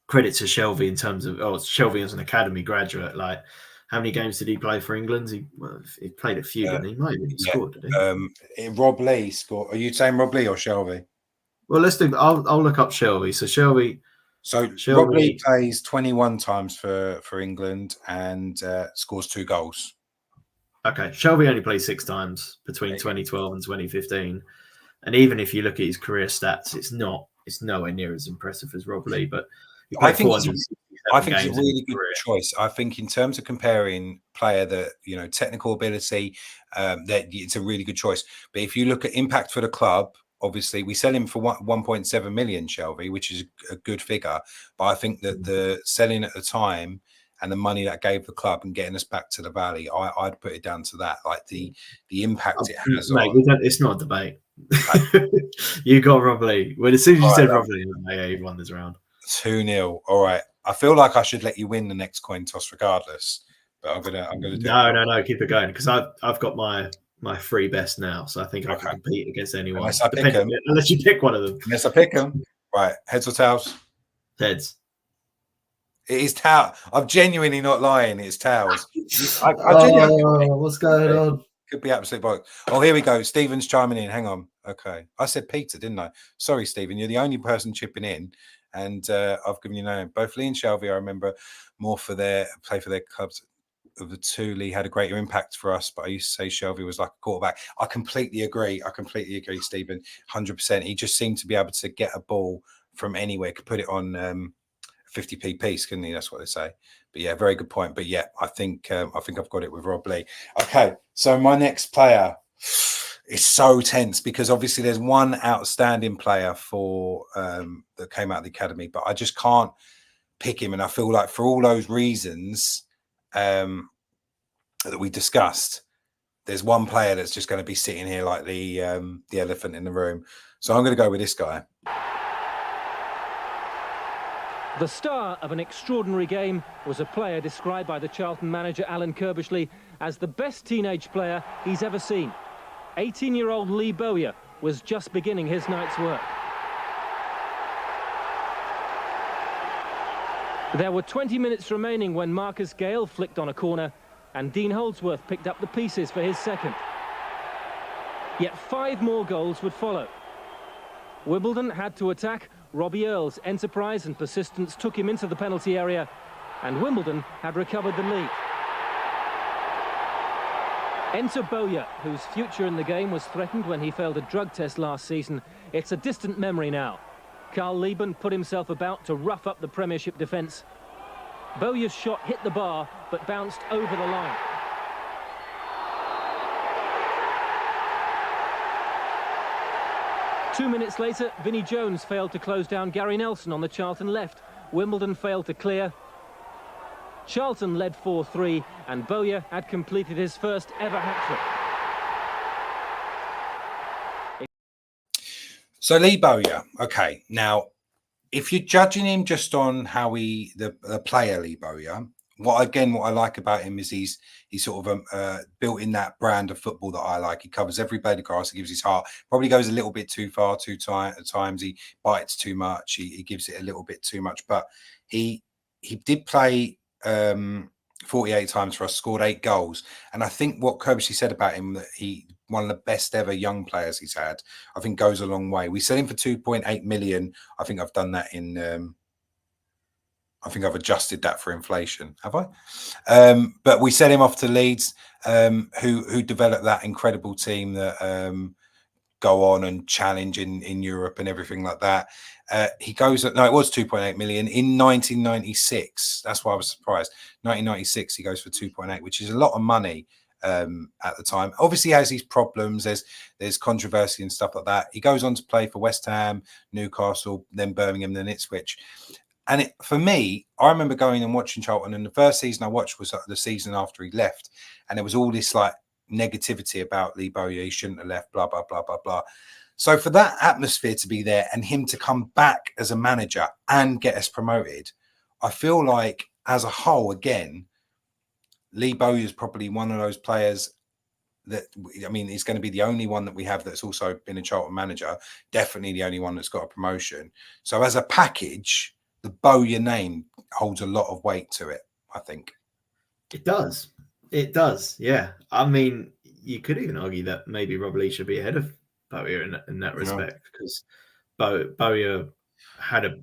credit to Shelvey in terms of Shelvey as an academy graduate. Like, how many games did he play for England? He played a few, didn't he? Might have scored, didn't he? Rob Lee scored. Are you saying Rob Lee or Shelvey? Well, let's do. I'll look up Shelvey. So Shelvey. Rob Lee plays 21 times for England and scores 2 goals. Okay, Shelvey only played 6 times between 2012 and 2015, and even if you look at his career stats, it's nowhere near as impressive as Rob Lee. But he played I think it's a really good choice. I think in terms of comparing player that, technical ability, that it's a really good choice. But if you look at impact for the club, obviously we sell him for 1.7 million, Shelby, which is a good figure. But I think that the selling at the time and the money that gave the club and getting us back to the Valley, I'd put it down to that, like the impact it has. Mate, it's not a debate. You got Rob Lee. Well, as soon as you said Rob Lee, you've won this round. 2-0. All right. I feel like I should let you win the next coin toss regardless, but I'm gonna do no, keep it going because I've got my three best now, so I think I can compete against anyone. Unless you pick one of them. Unless I pick them. Right. Heads or tails? Heads. It is tails. I'm genuinely not lying. It's tails. What's going on? Could be absolute bollocks. Oh, here we go. Stephen's chiming in. Hang on. Okay. I said Peter, didn't I? Sorry, Stephen. You're the only person chipping in. And I've given you no name. Both Lee and Shelby, I remember more play for their clubs. Of the two, Lee had a greater impact for us, but I used to say Shelby was like a quarterback. I completely agree, Stephen. 100%. He just seemed to be able to get a ball from anywhere, could put it on 50p piece, couldn't he? That's what they say. But yeah, very good point. But yeah, I think I've got it with Rob Lee. Okay, so my next player is so tense because obviously there's one outstanding player for that came out of the academy, but I just can't pick him. And I feel like for all those reasons that we discussed, there's one player that's just going to be sitting here like the elephant in the room. So I'm going to go with this guy. The star of an extraordinary game was a player described by the Charlton manager Alan Kirbishley as the best teenage player he's ever seen. 18-year-old Lee Bowyer was just beginning his night's work. There were 20 minutes remaining when Marcus Gale flicked on a corner and Dean Holdsworth picked up the pieces for his second. Yet 5 more goals would follow. Wimbledon had to attack. Robbie Earle's enterprise and persistence took him into the penalty area, and Wimbledon had recovered the lead. Enter Bowyer, whose future in the game was threatened when he failed a drug test last season. It's a distant memory now. Carl Lieben put himself about to rough up the Premiership defence. Bowyer's shot hit the bar, but bounced over the line. Two minutes later, Vinnie Jones failed to close down Gary Nelson on the Charlton left. Wimbledon failed to clear. Charlton led 4-3, and Bowyer had completed his first ever hat-trick. So Lee Bowyer, okay. Now, if you're judging him just on how the player Lee Bowyer, what I like about him is he's sort of built in that brand of football that I like. He covers every blade of grass. He gives his heart. Probably goes a little bit too far at times. He bites too much. He gives it a little bit too much. But he did play 48 times for us, scored 8 goals. And I think what Kirbishley said about him, that he one of the best ever young players he's had, I think goes a long way. We sell him for 2.8 million. I think I've done that in I think I've adjusted that for inflation, have I? But we sent him off to Leeds, who developed that incredible team that go on and challenge in Europe and everything like that. He goes, no, it was 2.8 million in 1996. That's why I was surprised. 1996, he goes for 2.8, which is a lot of money at the time. Obviously, he has these problems. There's controversy and stuff like that. He goes on to play for West Ham, Newcastle, then Birmingham, then Ipswich. And for me, I remember going and watching Charlton, and the first season I watched was the season after he left, and there was all this like negativity about Lee Bowyer. He shouldn't have left, blah, blah, blah, blah, blah. So for that atmosphere to be there and him to come back as a manager and get us promoted, I feel like as a whole, again, Lee Bowyer is probably one of those players that, I mean, he's going to be the only one that we have that's also been a Charlton manager, definitely the only one that's got a promotion. So as a package, the Bowyer name holds a lot of weight to it, I think. It does. It does, yeah. I mean, you could even argue that maybe Rob Lee should be ahead of Bowyer in that respect, because Bowyer had a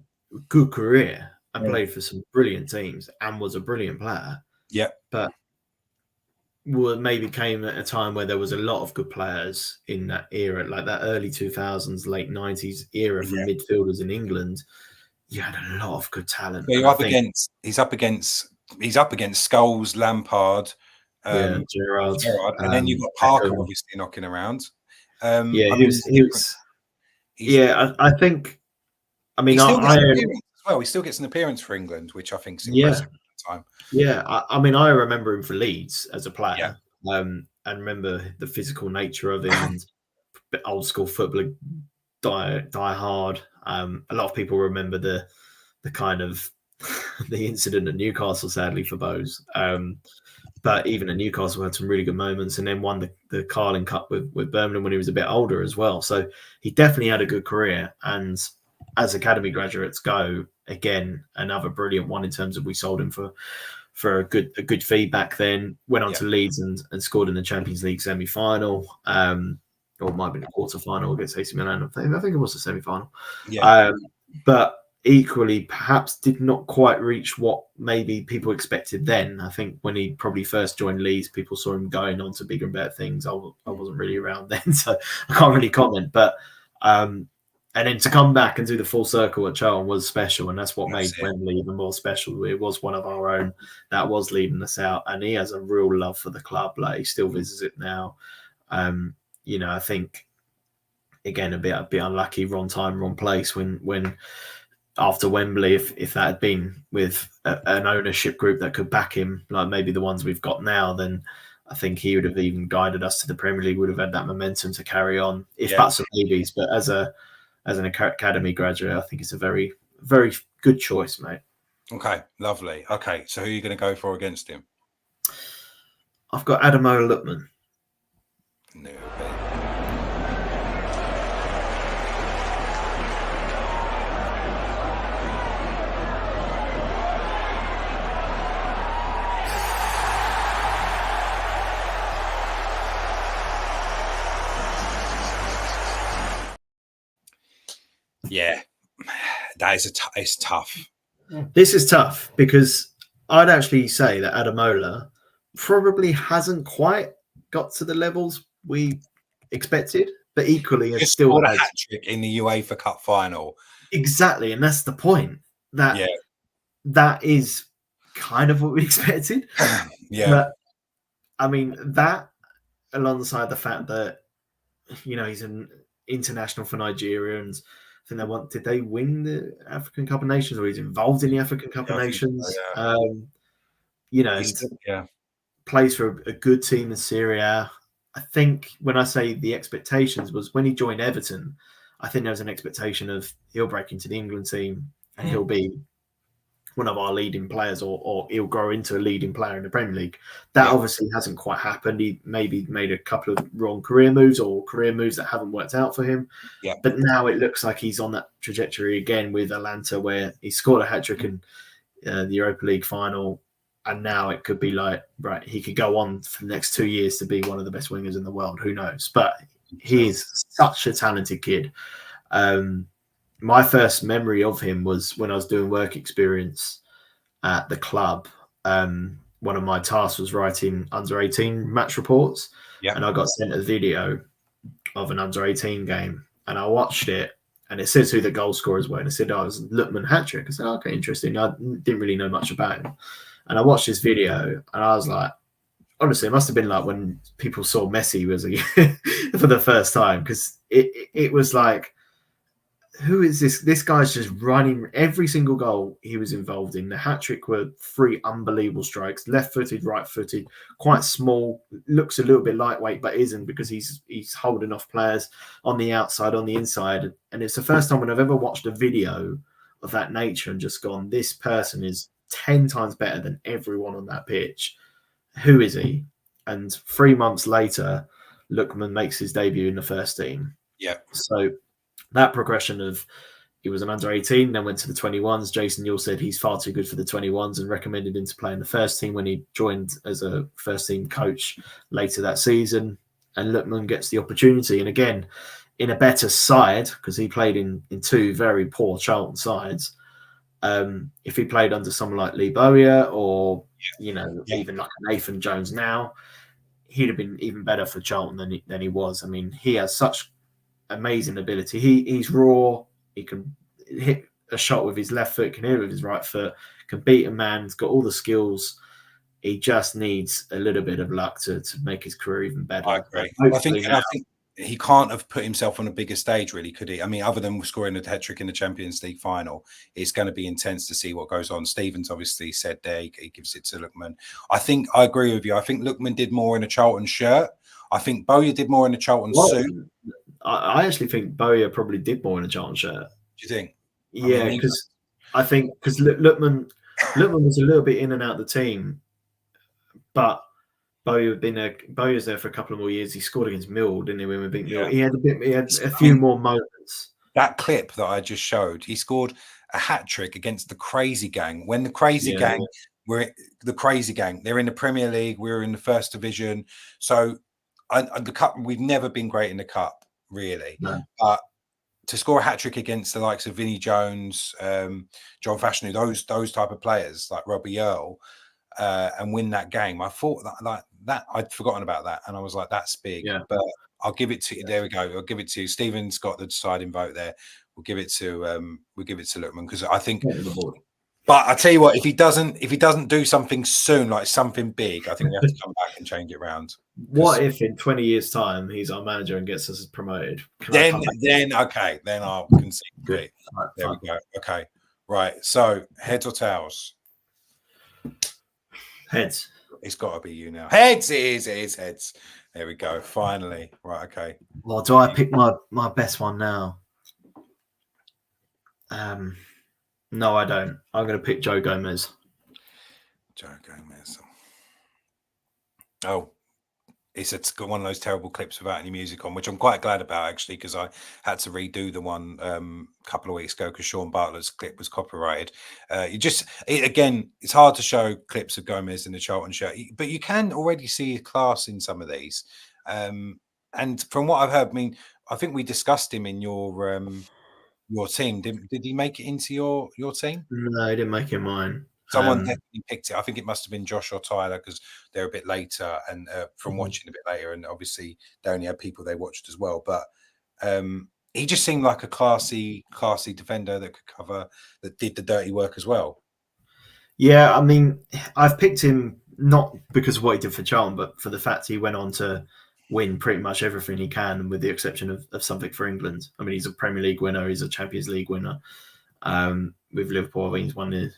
good career and played for some brilliant teams and was a brilliant player. Yeah. But maybe came at a time where there was a lot of good players in that era, like that early 2000s, late 90s era for midfielders in England. you had a lot of good talent. So he's up against Scholes, Lampard, Gerrard, and then you've got Parker Beckham. obviously knocking around. I think. I mean, he still gets an appearance as well. He still gets an appearance for England, which I think is impressive at the time. Yeah, I mean, I remember him for Leeds as a player, and remember the physical nature of him and old school footballer, die hard. A lot of people remember the kind of the incident at Newcastle, sadly for Bose. But even at Newcastle, had some really good moments, and then won the Carling Cup with Birmingham when he was a bit older as well. So he definitely had a good career. And as academy graduates go, again, another brilliant one in terms of we sold him for a good fee back then. Went on to Leeds and scored in the Champions League semi-final, or it might have been a quarter-final against AC Milan. I think it was a semi-final. Yeah. But equally, perhaps did not quite reach what maybe people expected then. I think when he probably first joined Leeds, people saw him going on to bigger and better things. I wasn't really around then, so I can't really comment. But and then to come back and do the full circle at Charlton was special, and that's what made Wembley even more special. It was one of our own that was leading us out, and he has a real love for the club. Like, he still visits it now. I think again a bit unlucky, wrong time, wrong place when after Wembley, if that had been with an ownership group that could back him, like maybe the ones we've got now, then I think he would have even guided us to the Premier League, would have had that momentum to carry on, if buts and maybes. But as an academy graduate, I think it's a very, very good choice, mate. Okay, lovely. Okay, so who are you going to go for against him? I've got Ademola Lookman. No. Yeah, that is it's tough. This is tough because I'd actually say that Ademola probably hasn't quite got to the levels we expected, but equally has still scored a hat trick in the UEFA Cup final. Exactly, and that's the point. That is kind of what we expected. But I mean, that alongside the fact that he's an international for Nigeria, and I think did they win the African Cup of Nations, or he's involved in the African Cup of Nations? So, plays for a good team in Serie A. I think when I say the expectations was when he joined Everton, I think there was an expectation of he'll break into the England team and he'll be one of our leading players, or he'll grow into a leading player in the Premier League. That obviously hasn't quite happened. He maybe made a couple of wrong career moves, or career moves that haven't worked out for him. Yeah. But now it looks like he's on that trajectory again with Atalanta, where he scored a hat-trick in the Europa League final. And now it could be like, right, he could go on for the next 2 years to be one of the best wingers in the world. Who knows? But he is such a talented kid. My first memory of him was when I was doing work experience at the club. One of my tasks was writing under-18 match reports. Yeah. And I got sent a video of an under-18 game. And I watched it. And it says who the goal scorers were. And it said, it was Lookman hat-trick. I said, okay, interesting. I didn't really know much about him. And I watched this video and I was like, honestly, it must have been like when people saw Messi for the first time, because it was like, who is this? This guy's just running every single goal he was involved in. The hat-trick were 3 unbelievable strikes, left-footed, right-footed, quite small, looks a little bit lightweight, but isn't, because he's holding off players on the outside, on the inside. And it's the first time when I've ever watched a video of that nature and just gone, this person is 10 times better than everyone on that pitch. Who is he? And 3 months later, Lookman makes his debut in the first team. Yeah. So that progression of, he was an under-18, then went to the 21s. Jason Newell said he's far too good for the 21s and recommended him to play in the first team when he joined as a first team coach later that season. And Lookman gets the opportunity. And again, in a better side, because he played in 2 very poor Charlton sides. If he played under someone like Lee Bowyer or, even like Nathan Jones now, he'd have been even better for Charlton than he was. I mean, he has such amazing ability. He's raw. He can hit a shot with his left foot, can hit it with his right foot, can beat a man, he's got all the skills. He just needs a little bit of luck to make his career even better. I agree. I think he can't have put himself on a bigger stage, really, could he? I mean, other than scoring a hat-trick in the Champions League final, it's going to be intense to see what goes on. Stevens obviously said there he gives it to Lookman. I think I agree with you. I think Lookman did more in a Charlton shirt. I think Bowyer did more in a Charlton suit. I actually think Bowyer probably did more in a Charlton shirt. Do you think? Yeah, because I think Lookman was a little bit in and out of the team, but Bowyer's there for a couple of more years. He scored against Mill, didn't he? When we beat Mill, he had a few more moments. That clip that I just showed, he scored a hat trick against the Crazy Gang. When the Crazy Gang, they're in the Premier League. We're in the First Division. So the cup, we've never been great in the cup, really. No. But to score a hat trick against the likes of Vinnie Jones, John Fashanu, those type of players like Robbie Earle, and win that game, I thought that I'd forgotten about that, and I was like, that's big. Yeah. But I'll give it to you. There we go. I'll give it to you. Stephen's got the deciding vote there. We'll give it to Lookman, because I think. But I tell you what, if he doesn't do something soon, like something big, I think we have to come back and change it round. What if in 20 years' time he's our manager and gets us promoted? Then I'll concede. Good. Right, there we go. Okay, right. So heads or tails? Heads. It's got to be you now. Heads. It is heads. There we go. Finally. Right. Okay. Well, do I pick my best one now? No, I don't. I'm going to pick Joe Gomez. Joe Gomez. Oh, it's got one of those terrible clips without any music on, which I'm quite glad about, actually, because I had to redo the one a couple of weeks ago because Sean Butler's clip was copyrighted. Again, it's hard to show clips of Gomez in the Charlton shirt, but you can already see a class in some of these. And from what I've heard, I mean, I think we discussed him in your team. Did he make it into your team? No, he didn't make it mine. Someone definitely picked it. I think it must have been Josh or Tyler, because they're a bit later, and from watching a bit later, and obviously they only had people they watched as well. But he just seemed like a classy defender that did the dirty work as well. Yeah, I mean, I've picked him not because of what he did for Charlton, but for the fact he went on to win pretty much everything he can, with the exception of something for England. I mean, he's a Premier League winner, he's a Champions League winner. With Liverpool, I think he's won the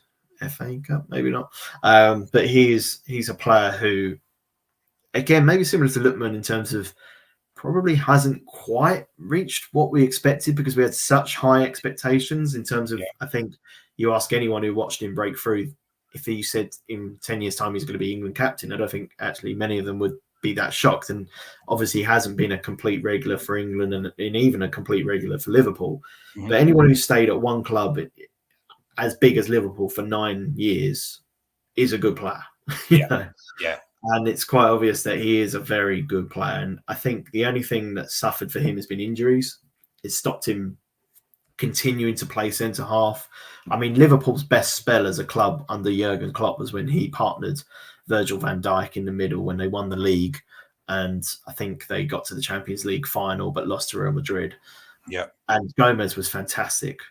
FA Cup, maybe not. But he's a player who, again, maybe similar to Lookman in terms of probably hasn't quite reached what we expected, because we had such high expectations in terms of, I think you ask anyone who watched him break through, if he said in 10 years' time he's going to be England captain, I don't think actually many of them would be that shocked. And obviously he hasn't been a complete regular for England and even a complete regular for Liverpool. Mm-hmm. But anyone who stayed at one club as big as Liverpool for 9 years is a good player. Yeah. And it's quite obvious that he is a very good player. And I think the only thing that suffered for him has been injuries. It stopped him continuing to play centre half. I mean, Liverpool's best spell as a club under Jurgen Klopp was when he partnered Virgil van Dijk in the middle when they won the league. And I think they got to the Champions League final, but lost to Real Madrid. Yeah. And Gomez was fantastic.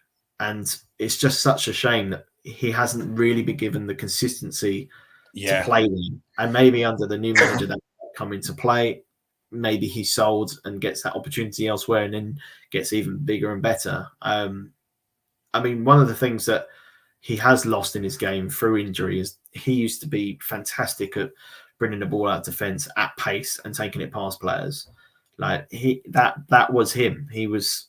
And it's just such a shame that he hasn't really been given the consistency to play in. And maybe under the new manager that will come into play, maybe he's sold and gets that opportunity elsewhere and then gets even bigger and better. I mean, one of the things that he has lost in his game through injury is he used to be fantastic at bringing the ball out of defence at pace and taking it past players. Like that was him. He was,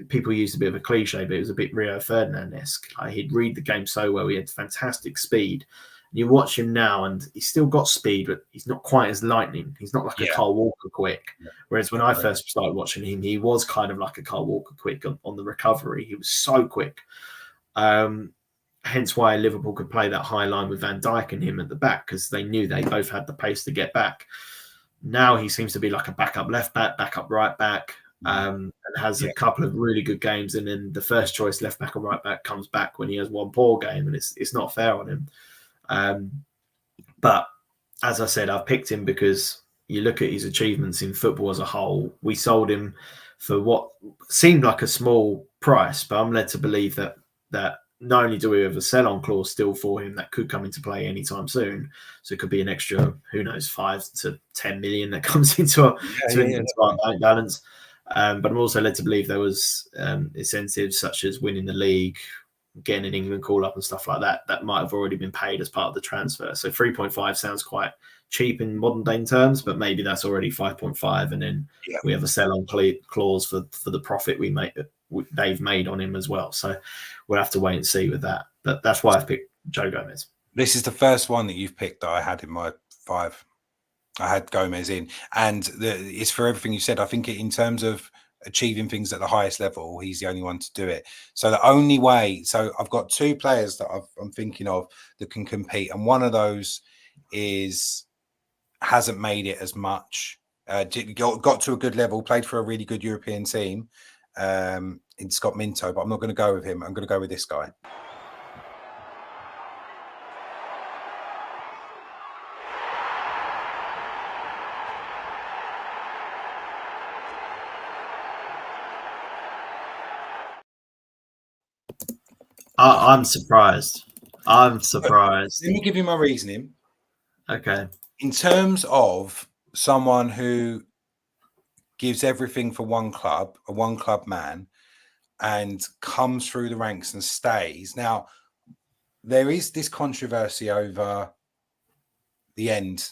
people used a bit of a cliche, but it was a bit Rio Ferdinand-esque. Like, he'd read the game so well. He had fantastic speed. And you watch him now, and he's still got speed, but he's not quite as lightning. He's not like a Kyle Walker quick. Yeah. Whereas when I first started watching him, he was kind of like a Kyle Walker quick on the recovery. He was so quick. Hence why Liverpool could play that high line with Van Dijk and him at the back, because they knew they both had the pace to get back. Now he seems to be like a backup left back, backup right back, and has a couple of really good games. And then the first choice left back or right back comes back when he has one poor game, and it's not fair on him. But as I said, I've picked him because you look at his achievements in football as a whole. We sold him for what seemed like a small price, but I'm led to believe that that not only do we have a sell-on clause still for him that could come into play anytime soon, so it could be an extra, who knows, 5 to 10 million that comes into our bank balance. But I'm also led to believe there was incentives such as winning the league, getting an England call-up and stuff like that, that might have already been paid as part of the transfer. So 3.5 sounds quite cheap in modern day terms, but maybe that's already 5.5, and then we have a sell-on clause for the profit they've made on him as well. So we'll have to wait and see with that. But that's why I've picked Joe Gomez. This is the first one that you've picked that I had in my 5. I had Gomez in, and it's for everything you said. I think in terms of achieving things at the highest level, he's the only one to do it. So the only way, so I've got 2 players that I'm thinking of that can compete, and one of those hasn't made it as much. Got to a good level, played for a really good European team in Scott Minto, but I'm not going to go with him. I'm going to go with this guy. I'm surprised. Let me give you my reasoning. Okay. In terms of someone who gives everything for one club, a one-club man, and comes through the ranks and stays. Now, there is this controversy over the end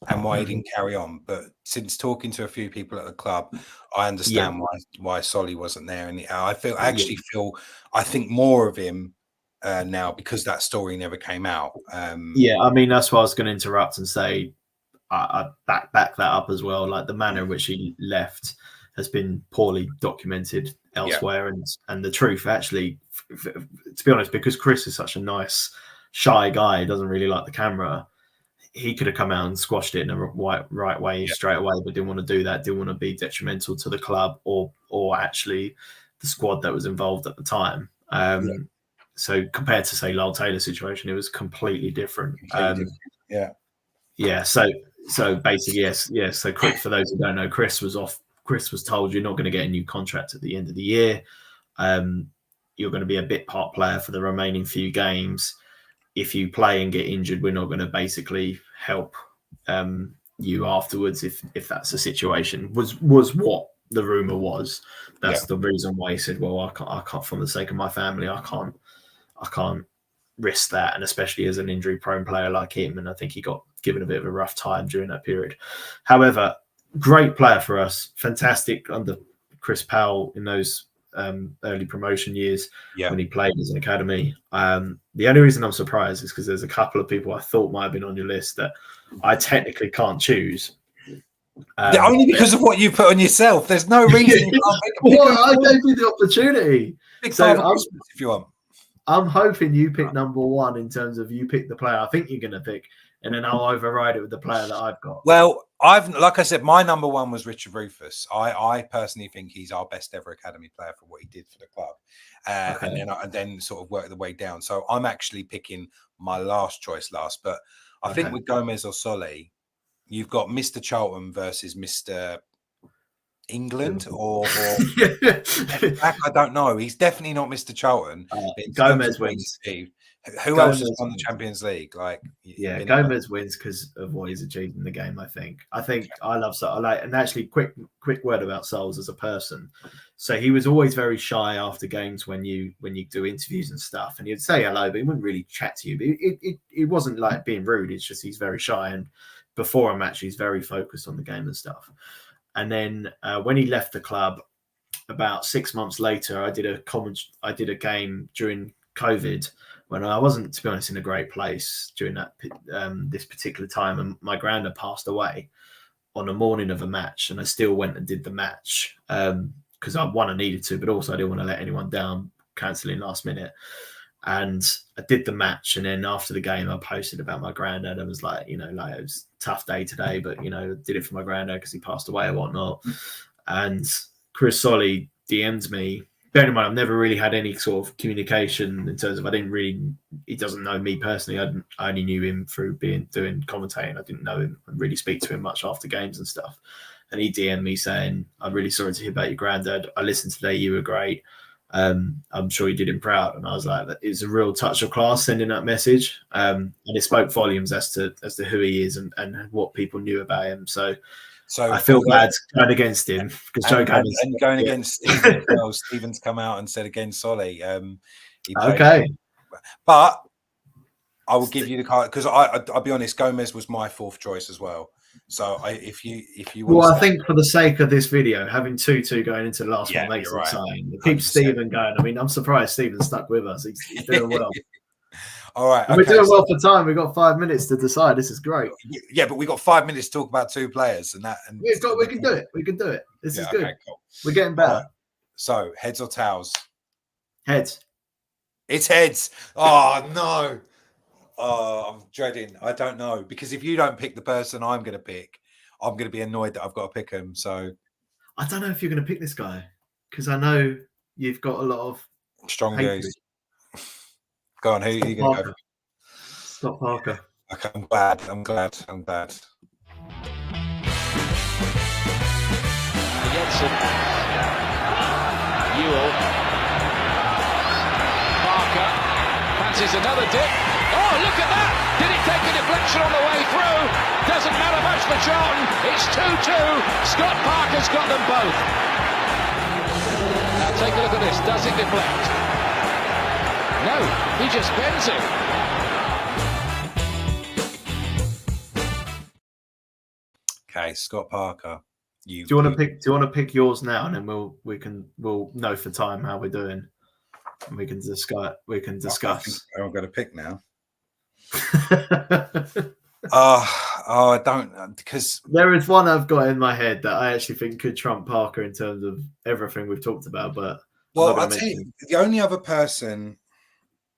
and why he didn't carry on. But since talking to a few people at the club, I understand why Solly wasn't there. And I think more of him now because that story never came out. I mean, that's why I was going to interrupt and say I back that up as well. Like the manner in which he left has been poorly documented elsewhere, and the truth actually, to be honest, because Chris is such a nice, shy guy, he doesn't really like the camera. He could have come out and squashed it in a right way straight away, but didn't want to do that. Didn't want to be detrimental to the club or actually the squad that was involved at the time. So compared to say Lyle Taylor's situation, it was completely different. So basically, yes. So Chris, for those who don't know, Chris was off. Chris was told you're not going to get a new contract at the end of the year. You're going to be a bit part player for the remaining few games. If you play and get injured, we're not going to basically help you afterwards. If that's the situation, was what the rumor was. That's the reason why he said, "Well, I can't, for the sake of my family, I can't risk that," and especially as an injury-prone player like him. And I think he got given a bit of a rough time during that period. However, great player for us, fantastic under Chris Powell in those early promotion years when he played as an academy. The only reason I'm surprised is because there's a couple of people I thought might have been on your list that I technically can't choose. Only because of what you put on yourself. There's no reason you can't I gave you the opportunity. So if you want. I'm hoping you pick number 1 in terms of you pick the player I think you're going to pick, and then I'll override it with the player that I've got. Well, like I said, my number 1 was Richard Rufus. I personally think he's our best ever academy player for what he did for the club, and then sort of work the way down. So I'm actually picking my last choice last, but I think with Gomez or Solly, you've got Mr. Charlton versus Mr. England or I don't know. He's definitely not Mr. Charlton. Gomez wins. Who else has won the Champions League? Gomez wins because of what he's achieved in the game. I think I love Sol. And actually, quick word about Soles as a person. So he was always very shy after games when you do interviews and stuff, and he'd say hello, but he wouldn't really chat to you. But it wasn't like being rude. It's just he's very shy, and before a match, he's very focused on the game and stuff. And then when he left the club, about 6 months later, I did a game during COVID when I wasn't, to be honest, in a great place during that this particular time, and my granddad passed away on the morning of a match, and I still went and did the match because I needed to, but also I didn't want to let anyone down, cancelling last minute. And I did the match, and then after the game, I posted about my granddad. I was like, it was a tough day today, but did it for my granddad because he passed away or whatnot. And Chris Solly DM'd me. Bearing in mind, I've never really had any sort of communication in terms of he doesn't know me personally. I only knew him through doing commentating. I didn't know him and really speak to him much after games and stuff. And he DM'd me saying, "I'm really sorry to hear about your granddad. I listened today. You were great. I'm sure he did him proud. And I was like, it's a real touch of class sending that message. And it spoke volumes as to who he is and what people knew about him. So I feel bad going against him because Joe Gomez and going against Stephen. Well, Stephen's come out and said against Solly. Okay, but I will give you the card because I'll be honest. Gomez was my fourth choice as well. So if you well, I think for the sake of this video, having 2-2 going into the last one makes it exciting. It keeps Stephen going. I mean, I'm surprised Stephen stuck with us. He's doing well. All right, and we're doing well for time. We've got 5 minutes to decide. This is great. Yeah, but we got 5 minutes to talk about two players, and we can do it. We can do it. This is good. Okay, cool. We're getting better. Right. So heads or tails? Heads. It's heads. Oh no. Oh, I'm dreading. I don't know because if you don't pick the person I'm going to pick, I'm going to be annoyed that I've got to pick him. So I don't know if you're going to pick this guy because I know you've got a lot of strong views. Go on, who are you going to go for? Scott Parker. Okay, I'm glad. Jensen. Ewell. Parker fancies another dip. Oh, look at that! Did he take a deflection on the way through? Doesn't matter much for Charlton. It's 2-2. Scott Parker's got them both. Now take a look at this. Does it deflect? No, he just bends it. Okay, Scott Parker. Do you want to pick yours now, and then we'll know for time how we're doing, and we can discuss. I'm going to pick now. I don't because there is one I've got in my head that I actually think could trump Parker in terms of everything we've talked about. But I'll tell you, the only other person,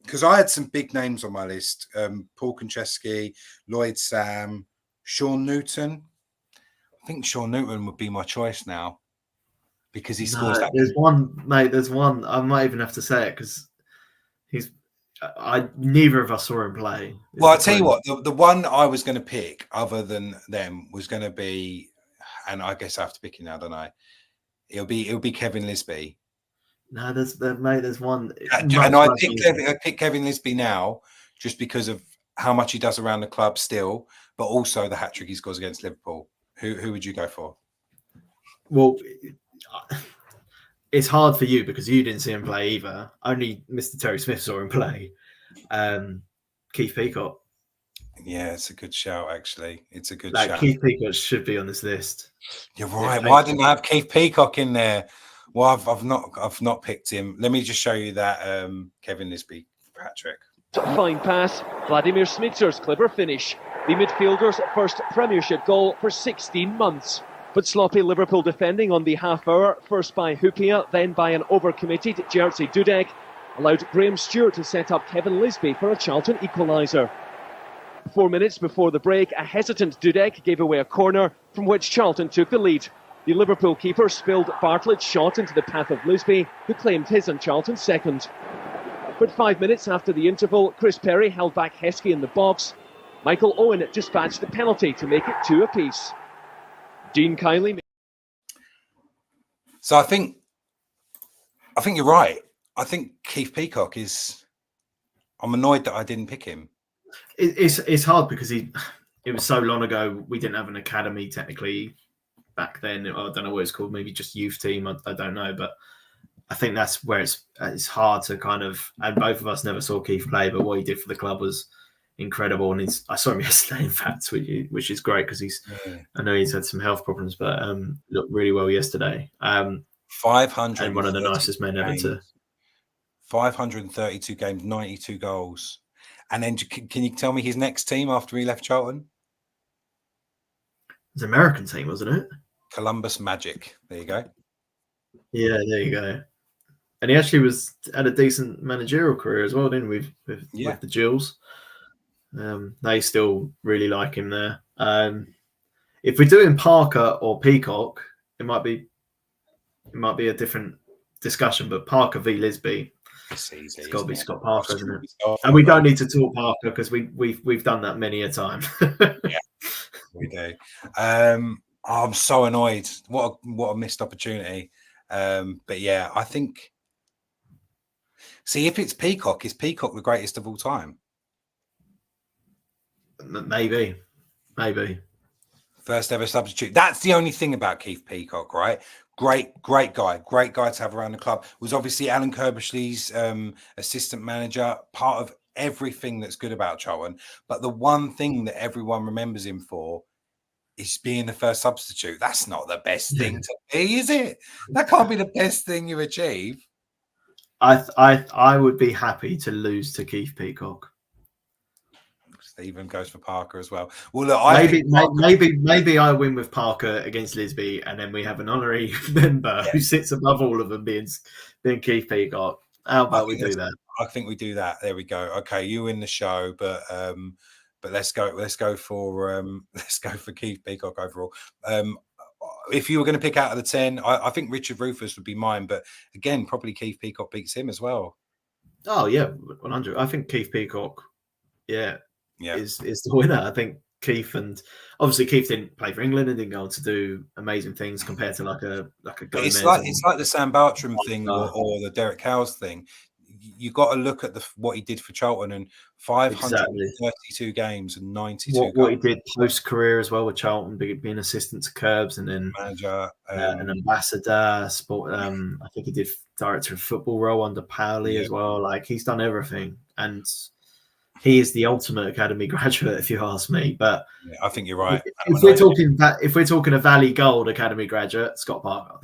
because I had some big names on my list: Paul Konchesky, Lloyd Sam, Sean Newton. I think Sean Newton would be my choice now because he scores that. There's one, mate. There's one. I might even have to say it because neither of us saw him play. Well, I'll tell you what, the one I was going to pick other than them was going to be, and I guess I have to pick him now, don't I? It'll be Kevin Lisby. No, there's one. And I pick Kevin Lisby now just because of how much he does around the club still, but also the hat-trick he scores against Liverpool. Who would you go for? Well, it's hard for you because you didn't see him play either. Only Mr. Terry Smith saw him play. Keith Peacock. Yeah, it's a good shout, actually. It's a good shout. Keith Peacock should be on this list. You're right. Why didn't I have Keith Peacock in there? Well, I've not picked him. Let me just show you that Kevin Lisby hat-trick. Fine pass. Vladimir Smicer's clever finish. The midfielder's first Premiership goal for 16 months. But sloppy Liverpool defending on the half hour, first by Hupia, then by an overcommitted Jerzy Dudek, allowed Graham Stewart to set up Kevin Lisby for a Charlton equaliser. 4 minutes before the break, a hesitant Dudek gave away a corner from which Charlton took the lead. The Liverpool keeper spilled Bartlett's shot into the path of Lisby, who claimed his and Charlton's second. But 5 minutes after the interval, Chris Perry held back Heskey in the box. Michael Owen dispatched the penalty to make it 2 apiece. Dean Kiley. So I think you're right. I think Keith Peacock is. I'm annoyed that I didn't pick him. It's hard because it was so long ago. We didn't have an academy technically back then. I don't know what it's called. Maybe just youth team. I don't know, but I think that's where it's hard to kind of. And both of us never saw Keith play, but what he did for the club was incredible. And I saw him yesterday, in fact, which is great because I know he's had some health problems, but looked really well yesterday. 500 and one of the nicest men ever to. 532 games, 92 goals. And then can you tell me his next team after he left Charlton? It's an American team, wasn't it? Columbus Magic. There you go. Yeah, there you go. And he actually had a decent managerial career as well, didn't we? With the Gills. They still really like him there. If we're doing Parker or Peacock, it might be a different discussion. But Parker v Lisby, it's got to be Scott Parker, isn't it? And we don't need to talk Parker because we've done that many a time. Yeah, we do. I'm so annoyed. What a missed opportunity. But yeah, I think See, if it's Peacock, is Peacock the greatest of all time? Maybe. First ever substitute. That's the only thing about Keith Peacock, right? Great guy to have around the club. Was obviously Alan Kirbishley's assistant manager, part of everything that's good about Charlton. But the one thing that everyone remembers him for is being the first substitute. That's not the best thing to be, is it? That can't be the best thing you achieve. I would be happy to lose to Keith Peacock. Stephen goes for Parker as well. Well, look, maybe I win with Parker against Lisby, and then we have an honorary member who sits above all of them, being Keith Peacock. How about we do that? I think we do that. There we go. Okay, you win the show, but let's go for Keith Peacock overall. If you were going to pick out of the 10, I think Richard Rufus would be mine, but again, probably Keith Peacock beats him as well. Oh yeah, 100. I think Keith Peacock, is the winner. I think Keith, and obviously Keith didn't play for England and didn't go on to do amazing things compared to like a Gomez. It's like the Sam Bartram thing or the Derek Cowes thing. You got to look at what he did for Charlton and 532 games and 92 what he did post career as well with Charlton, being assistant to Curbs and then manager, an ambassador, sport. I think he did director of football role under Powley as well. Like he's done everything, and he is the ultimate academy graduate, if you ask me. But I think you're right. If we're talking a Valley Gold academy graduate, Scott Parker.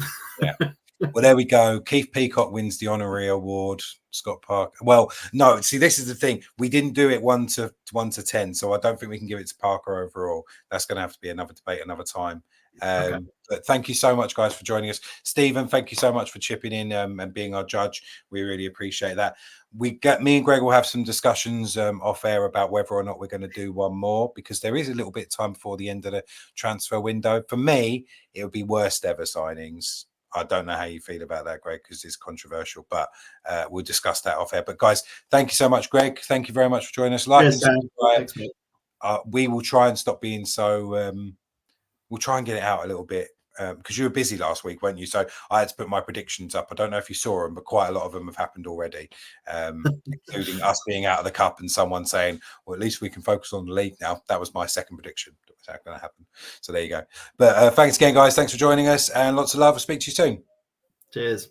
Well, there we go. Keith Peacock wins the honorary award. Scott Parker. Well, no. See, this is the thing. We didn't do it 1 to 10, so I don't think we can give it to Parker overall. That's going to have to be another debate another time. But thank you so much, guys, for joining us. Stephen, thank you so much for chipping in and being our judge. We really appreciate that. Me and Greg will have some discussions off air about whether or not we're going to do one more, because there is a little bit of time before the end of the transfer window. For me, it would be worst ever signings. I don't know how you feel about that, Greg, because it's controversial, but we'll discuss that off air. But guys, thank you so much, Greg. Thank you very much for joining us. We will try and stop being so. We'll try and get it out a little bit because you were busy last week, weren't you? So I had to put my predictions up. I don't know if you saw them, but quite a lot of them have happened already, including us being out of the cup and someone saying, well, at least we can focus on the league now. That was my second prediction. That's going to happen. So there you go. But thanks again, guys. Thanks for joining us and lots of love. I'll speak to you soon. Cheers.